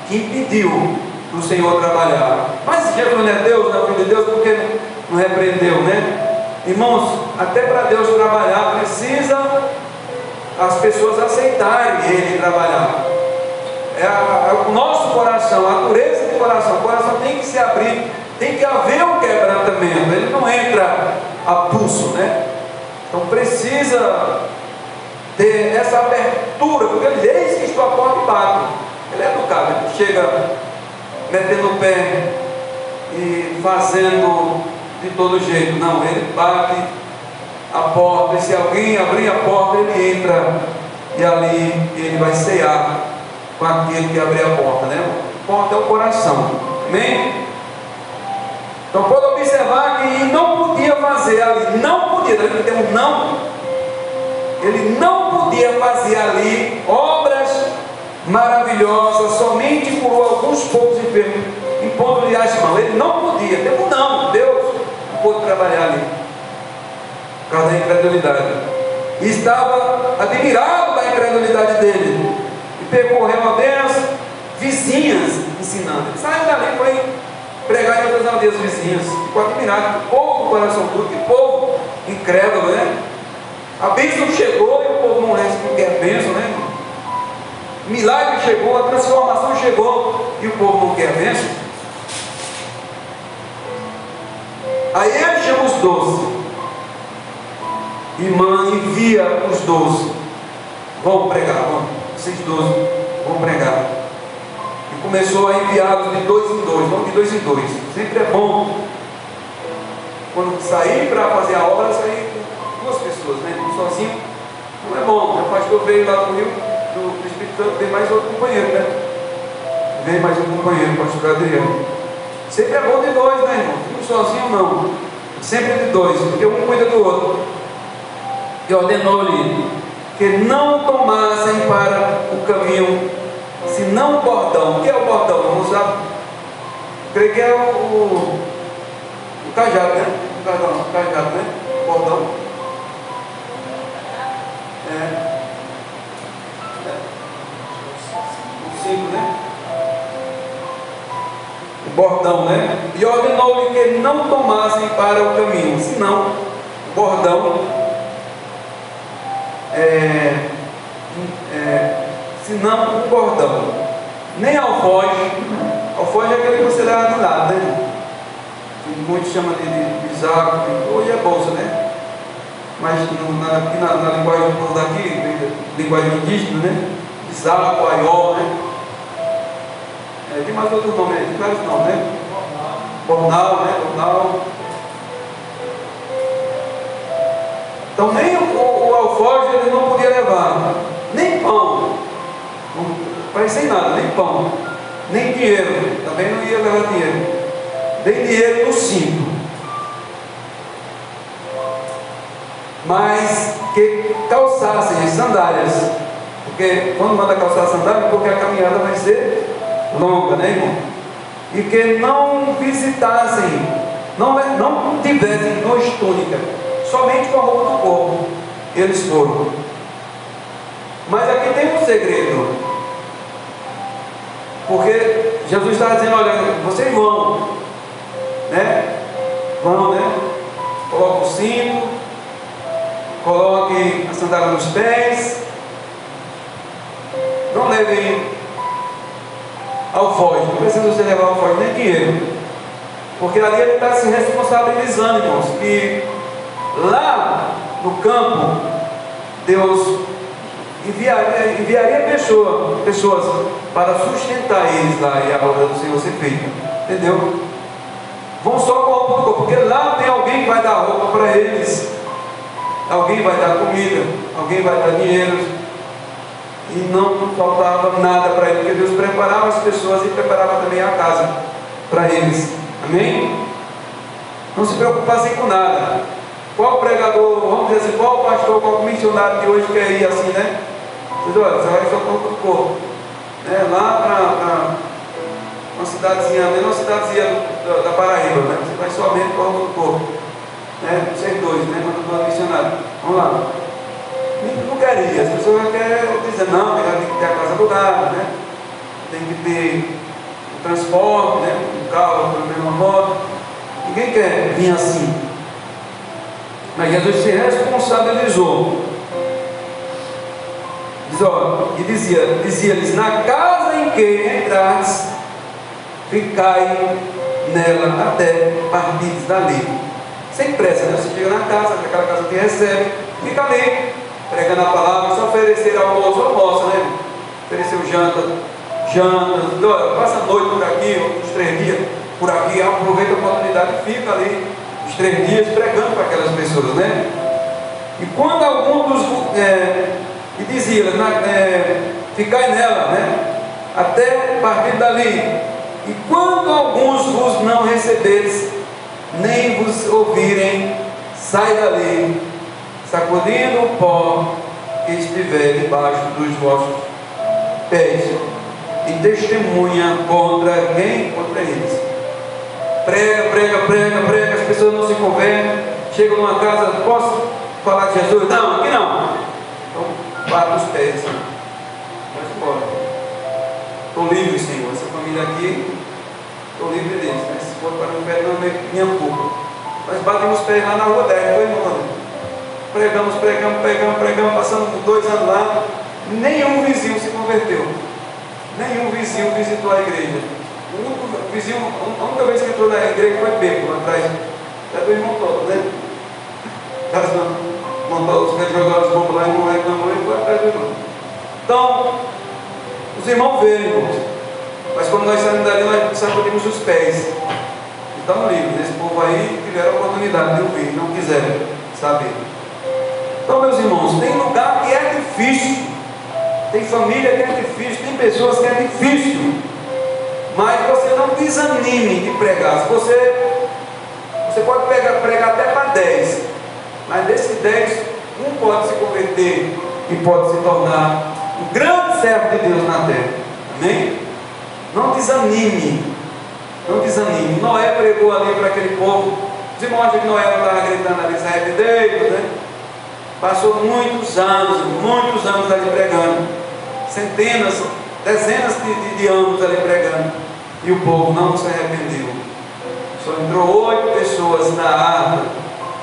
que impediu do Senhor trabalhar. Mas Jesus não é Deus, não é filho de Deus, porque não repreendeu, né? Irmãos, até para Deus trabalhar, precisa as pessoas aceitarem Ele trabalhar. É o nosso coração, a dureza do coração. O coração tem que se abrir, tem que haver um quebrantamento. Ele não entra a pulso, né? Então precisa ter essa abertura, porque ele diz que estou à porta e bato. Ele é educado, ele chega metendo o pé e fazendo de todo jeito. Não, ele bate a porta, e se alguém abrir a porta, ele entra, e ali ele vai cear com aquele que abrir a porta, né? A porta é o coração, amém? Então pode observar que ele não podia fazer ali, não podia, ele tem um não, ele não podia fazer ali obras maravilhosas somente por alguns poucos enfermos, impondo-lhe as mãos. Ele não podia, tem um não, Deus não pôde trabalhar ali, por causa da incredulidade. E estava admirado da incredulidade dele, e percorreu aldeias vizinhas ensinando. Ele saiu dali, foi pregar em outras aldeias vizinhas, ficou admirado. O povo do coração duro, que povo incrédulo, né? A bênção chegou e o povo não quer a bênção, né, irmão? O milagre chegou, a transformação chegou e o povo não quer a bênção. Aí ele chama os 12 e envia os 12. Vão pregar, vão. Vocês 12 vão pregar. E começou a enviá-los de 2 em 2, não de 2 em 2. Sempre é bom, quando sair para fazer a obra, sair com 2 pessoas, né? Sozinho não é bom. O pastor veio lá do Rio, do Espírito Santo, tem mais outro companheiro, né? Vem mais um companheiro, o pastor Adriano. Sempre é bom de 2, né, irmão? Um sozinho não. Sempre de 2, porque um cuida do outro. E ordenou-lhe que não tomassem para o caminho, senão o bordão. O que é o bordão? Vamos usar. Creio que é o cajado, né? O cajado, né? O bordão. O 5, né? O bordão, né? E ordenou-lhe que não tomassem para o caminho, senão o bordão. Senão o bordão, nem alfoge. Alfoge é aquele que você dá de lado, né? Muitos chamam de saco, hoje é bolsa, né? Mas na linguagem do povo daqui, linguagem indígena, né? Saco, aiol, né? Tem mais outro nome aí, tem vários nomes, né? Bornal, né? Bornal. Então nem o alforje ele não podia levar, nem pão, não parecia nada, nem pão, nem dinheiro, também não ia levar dinheiro, nem dinheiro no cinto, mas que calçassem as sandálias, porque quando manda calçar a sandália, porque a caminhada vai ser longa, né, irmão? E que não visitassem, não tivessem 2 túnicas, somente com a roupa do corpo. Eles foram. Mas aqui tem um segredo, porque Jesus está dizendo: olha, vocês vão, né? Vão, né? Coloque o cinto, coloque a sandália nos pés, não levem alfoge, não precisa você levar alfoge nem dinheiro, porque ali ele está se responsabilizando, irmãos, que lá no campo Deus enviaria pessoas para sustentar eles lá e a obra do Senhor ser feita. Entendeu? Vão só com a roupa do corpo, porque lá tem alguém que vai dar roupa para eles, alguém vai dar comida, alguém vai dar dinheiro, e não faltava nada para eles, porque Deus preparava as pessoas e preparava também a casa para eles. Amém? Não se preocupassem com nada. Qual pregador, vamos dizer assim, qual pastor, qual missionário que hoje quer ir assim, né? Vocês olha, você vai só com o corpo, né? Lá para uma cidadezinha, menor cidadezinha da Paraíba, né? Você vai somente com o corpo, né? Vocês dois, né? Quando missionário, vamos lá. Não queria, as pessoas querem dizer, não, tem que ter a casa alugada, né? Tem que ter o transporte, né? Um carro, pelo menos uma moto. Ninguém quer vir assim. Mas Jesus se responsabilizou. Diz, ó, e dizia-lhes: na casa em que entrares, ficai nela até partires dali. Sem pressa, né? Você chega na casa, aquela casa que recebe, fica ali, pregando a palavra, se oferecer almoço, almoça, né? Ofereceu janta, passa a noite por aqui, uns 3 dias por aqui, aproveita a oportunidade e fica ali os 3 dias pregando para aquelas pessoas, né? E quando algum dos e dizia, ficai nela, né? Até partir dali. E quando alguns vos não receberes, nem vos ouvirem, sai dali, sacudindo o pó que estiver debaixo dos vossos pés, e testemunha contra quem? Contra eles. Prega, as pessoas não se convertem, chegam numa casa, posso falar de Jesus? Não, aqui não. Então, bate os pés, assim. Vai embora. Estou livre, Senhor. Essa família aqui, estou livre deles. Né? Se for para o inferno, não é minha culpa. Nós batemos os pés lá na rua 10, foi embora. Pregamos, passamos 2 anos lá, nenhum vizinho se converteu, nenhum vizinho visitou a igreja. O único vizinho, a única vez que entrou na igreja foi Pepe, lá atrás, é do irmão todo, né? Os que jogaram os bombos lá e não reclamou, ele foi atrás do irmão. Então, os irmãos veem, irmãos, mas quando nós saímos dali, nós sacudimos os pés. Estamos livres, esse povo aí tiveram a oportunidade de ouvir, não quiseram saber. Então, meus irmãos, tem lugar que é difícil, tem família que é difícil, tem pessoas que é difícil, mas você não desanime de pregar. Se você pode pregar até para 10, mas desses 10, um pode se converter e pode se tornar um grande servo de Deus na terra. Amém? Não desanime, não desanime. Noé pregou ali para aquele povo. Os irmãos acham que Noé não estava gritando ali, sai de Deus, né? Passou muitos anos ali pregando, centenas, dezenas de anos ali pregando, e o povo não se arrependeu. Só entrou 8 pessoas na arca,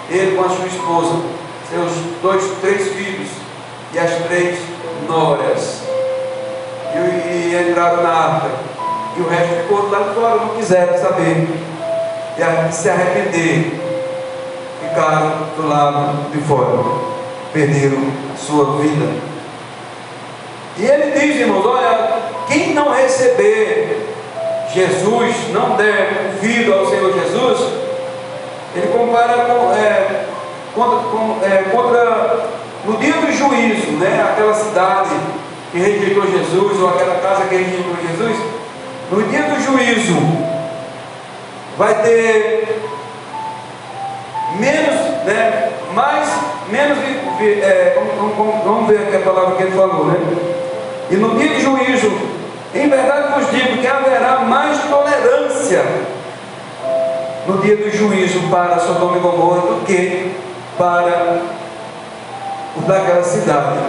ele com a sua esposa, seus 3 filhos e as 3 noras, e entraram na arca, e o resto ficou lá de fora, não quiseram saber, e se arrepender, ficaram do lado de fora. Perderam a sua vida. E ele diz, irmãos, olha, quem não receber Jesus, não der ouvido ao Senhor Jesus, ele compara contra no dia do juízo, né? Aquela cidade que rejeitou Jesus, ou aquela casa que rejeitou Jesus, no dia do juízo vai ter menos, né? Vamos ver aqui a palavra que ele falou, né? E no dia de juízo, em verdade vos digo que haverá mais tolerância no dia do juízo para Sodoma e Gomorra do que para o daquela cidade.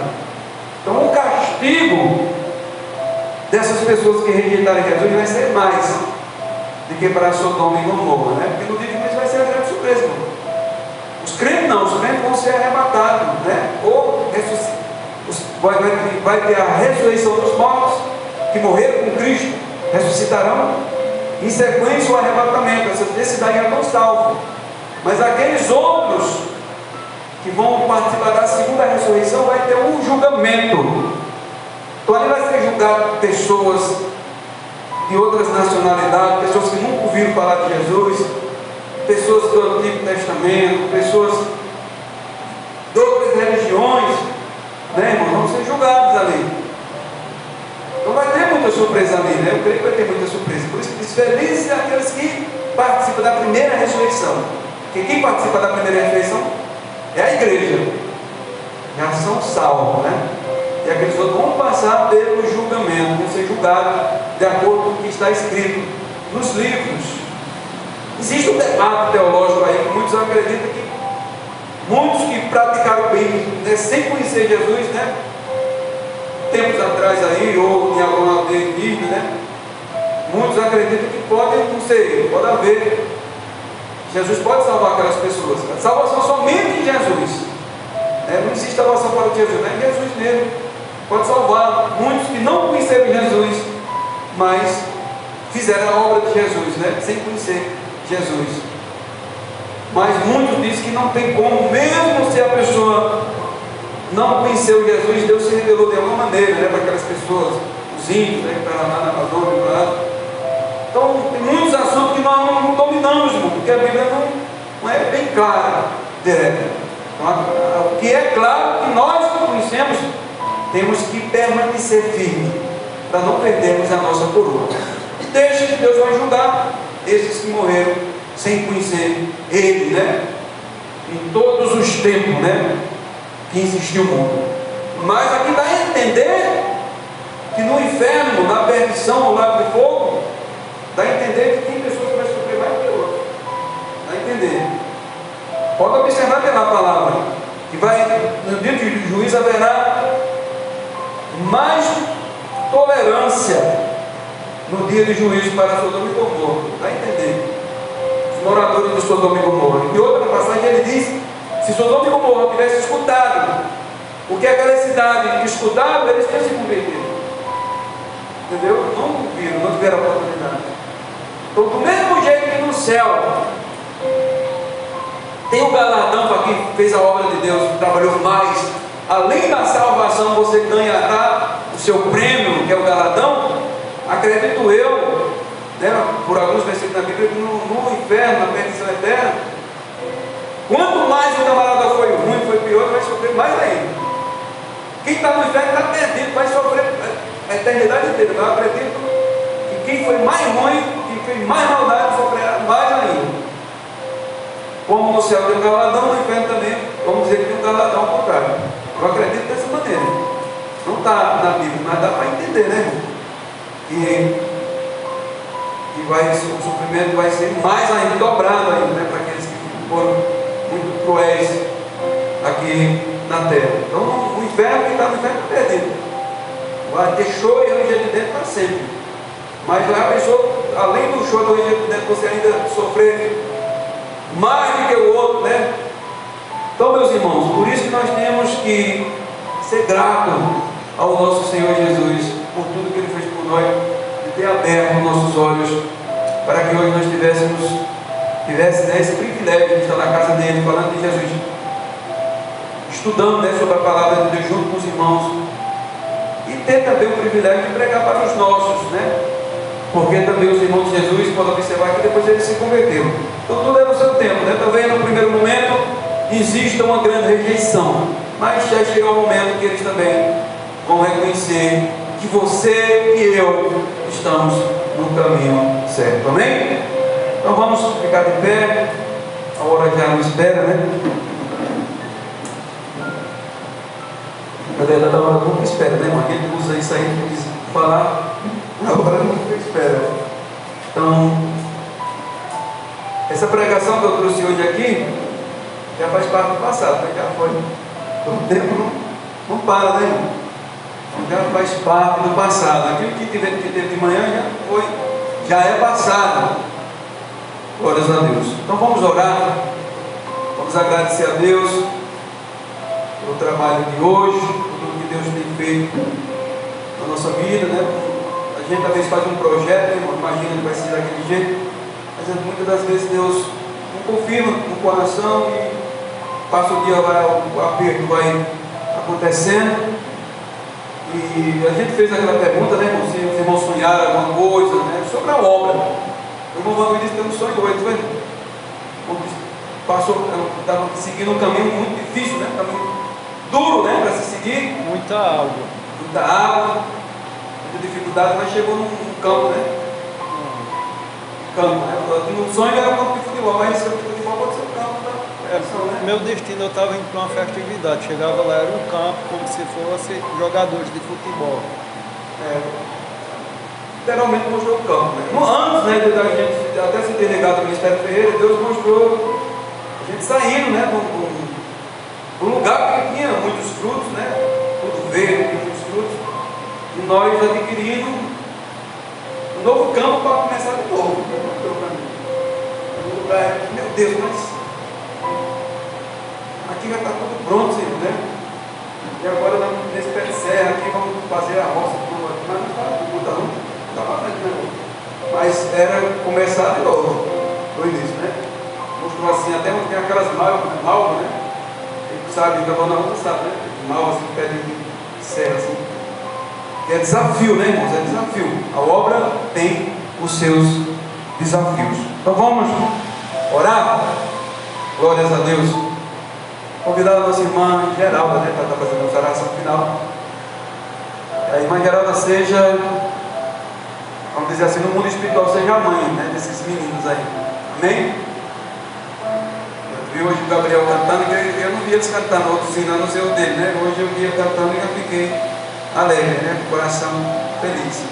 Então o castigo dessas pessoas que rejeitarem Jesus vai ser mais do que para Sodoma e Gomorra, né? Porque no dia de juízo vai ser a grande surpresa, irmão. Os crentes não, os crentes vão ser arrebatados, né? Ou vai ter a ressurreição dos mortos, que morreram com Cristo, ressuscitarão, em sequência o arrebatamento. Esses daí já estão salvos, mas aqueles outros que vão participar da segunda ressurreição vai ter um julgamento. Então ali vai ser julgado pessoas de outras nacionalidades, pessoas que nunca ouviram falar de Jesus, pessoas do Antigo Testamento, pessoas de outras religiões, né, irmão? Vão ser julgados ali. Então vai ter muita surpresa ali, né? Eu creio que vai ter muita surpresa. Por isso que diz, felizes aqueles que participam da primeira ressurreição. Porque quem participa da primeira ressurreição é a igreja. Já são salvos, né? E aqueles outros vão passar pelo julgamento, vão ser julgados de acordo com o que está escrito nos livros. Existe um debate teológico aí que muitos acreditam que muitos que praticaram bem, né, sem conhecer Jesus, né, tempos atrás aí, ou em alguma aldeia indígena, né, muitos acreditam que pode, não sei, pode haver, Jesus pode salvar aquelas pessoas. A salvação somente em Jesus, né? Não existe salvação fora de Jesus, né? Jesus mesmo pode salvar muitos que não conheceram Jesus, mas fizeram a obra de Jesus, né, sem conhecer Jesus. Mas muitos dizem que não tem como, mesmo se a pessoa não conheceu Jesus, Deus se revelou de alguma maneira, né, para aquelas pessoas, os índios, né, que estavam lá na Amazônia, lá. Então tem muitos assuntos que nós não dominamos, irmão, porque a Bíblia não é bem clara, direta. Então, o que é claro que nós que conhecemos, temos que permanecer firmes para não perdermos a nossa coroa. E deixa que Deus vai julgar esses que morreram sem conhecer Ele, né? Em todos os tempos, né, que existiu o mundo. Mas aqui dá a entender que no inferno, na perdição, no lago de fogo, dá a entender que tem pessoas que vão sofrer mais que outras. Dá a entender. Pode observar pela palavra que vai, no dia de juízo, haverá mais tolerância no dia de juízo para Sodoma e Gomorra. Dá a entender? Os moradores de Sodoma e Gomorra. E outra passagem ele diz: se Sodoma e Gomorra tivessem escutado o que aquela cidade escutava, eles tinham se convertido. Entendeu? Não viram, não tiveram a oportunidade. Então, do mesmo jeito que no céu tem o galardão para quem fez a obra de Deus, que trabalhou mais, além da salvação você ganhará o seu prêmio, que é o galardão. Acredito eu, né, por alguns versículos da Bíblia, que no inferno, na perdição eterna, quanto mais o camarada foi ruim, foi pior, vai sofrer mais ainda. Quem está no inferno está perdido, vai sofrer a eternidade inteira. Eu acredito que quem foi mais ruim, quem fez mais maldade, sofrerá mais ainda. Como no céu tem um galardão, no inferno também, vamos dizer que tem um galardão ao contrário. Eu acredito dessa maneira. Não está na Bíblia, mas dá para entender, né? Que o sofrimento vai ser mais ainda, dobrado ainda, né, para aqueles que foram muito cruéis aqui na terra. Então o inferno, quem está no inferno está perdido. Vai ter choro e ranger de dentro para sempre. Mas já pensou, além do choro e ranger de dentro, você ainda sofrer mais do que o outro, né? Então, meus irmãos, por isso que nós temos que ser gratos ao nosso Senhor Jesus por tudo que Ele fez por nós, de ter aberto nossos olhos para que hoje nós tivesse, né, esse privilégio de estar na casa dele, falando de Jesus, estudando, né, sobre a palavra de Deus junto com os irmãos, e ter também o privilégio de pregar para os nossos, né? Porque também os irmãos de Jesus podem observar que depois eles se converteram. Então tudo é no seu tempo, né? Talvez no primeiro momento exista uma grande rejeição, mas já chega o momento que eles também vão reconhecer que você e eu estamos no caminho certo, amém? Então vamos ficar de pé, a hora já não espera, né? Cadê? Da hora nunca espera, né, irmão? Quem usa isso aí para falar, a hora nunca espera. Então, essa pregação que eu trouxe hoje aqui já faz parte do passado, né? Já foi. O tempo não para, né, irmão? Já faz parte do passado. Aquilo que teve de manhã já é passado. Glórias a Deus. Então vamos orar. Vamos agradecer a Deus pelo trabalho de hoje, por tudo que Deus tem feito na nossa vida, né? A gente às vezes faz um projeto, né? Imagina que vai ser daquele jeito, mas muitas das vezes Deus não confirma no coração e passa o dia, o aperto vai acontecendo. E a gente fez aquela pergunta, né, irmão, se os irmãos sonharam alguma coisa, né, sobre a obra. O irmão Vanguard disse que tem um sonho hoje, tá vendo? Passou, estava seguindo um caminho muito difícil, né? Caminho duro, né? Para se seguir. Muita água, muita dificuldade, mas chegou num campo, né? Campo, né? No sonho era um campo de futebol, mas esse futebol pode ser um campo da né? Meu destino, eu estava indo para uma festividade, chegava lá, era um campo como se fosse jogadores de futebol. Literalmente mostrou o campo, né? Antes, né, da gente até se ter ligado ao Ministério Ferreira, Deus mostrou a gente saindo, né, do lugar que tinha muitos frutos, né, tudo verde, muitos frutos, e nós adquirindo um novo campo para começar de novo. Meu Deus, mas aqui já está tudo pronto, Senhor, né? E agora nesse pé de serra aqui vamos fazer a roça, mas não está tudo não. Mas era começar de novo no início, né? Mostrou assim, até onde tem aquelas malvas, né? Quem sabe, gravando na outra sabe, né? Malvas assim, pé de serra, assim. E é desafio, né, irmãos? É desafio. A obra tem os seus desafios. Então vamos orar? Glórias a Deus. Convidar a nossa irmã Geralda, né? Para estar fazendo a oração final. A irmã Geralda seja, vamos dizer assim, no mundo espiritual seja a mãe, né, desses meninos aí. Amém? Eu vi hoje o Gabriel cantando, que eu não vi eles cantando, outros ensinando o seu dele, né? Hoje eu vi ele cantando e eu fiquei alegre, né? Com o coração feliz.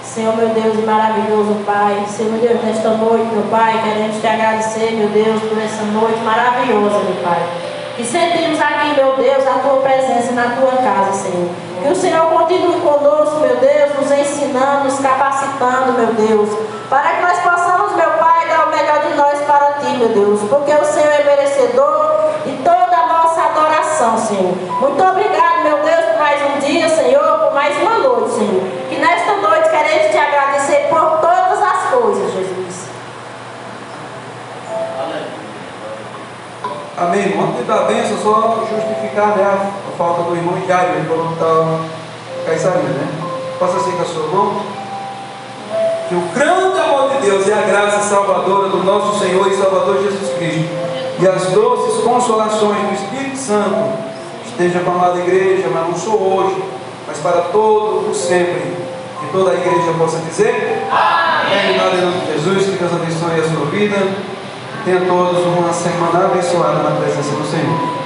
Senhor, meu Deus, maravilhoso Pai, Senhor, meu Deus, nesta noite, meu Pai, queremos te agradecer, meu Deus, por essa noite maravilhosa, meu Pai. Que sentimos aqui, meu Deus, a tua presença na tua casa, Senhor. Que o Senhor continue conosco, meu Deus, nos ensinando, nos capacitando, meu Deus, para que nós possamos, meu Pai, dar o melhor de nós para ti, meu Deus, porque o Senhor é merecedor de toda a nossa adoração, Senhor. Muito obrigado, meu Deus, por mais um dia, Senhor, por mais uma noite, Senhor. Que nesta noite queremos te agradecer por todas as coisas, Jesus. Amém, irmão. Antes da bênção, só justificar, né, a falta do irmão Jairo, ele falou que está caiçarinho, né? Faça assim com a sua mão. Que o grande amor de Deus e a graça salvadora do nosso Senhor e Salvador Jesus Cristo e as doces consolações do Espírito Santo esteja com a amada igreja, mas não só hoje, mas para todo o sempre. Que toda a igreja possa dizer amém. Em nome de Jesus, que Deus abençoe a sua vida. Tenha todos uma semana abençoada na presença do Senhor.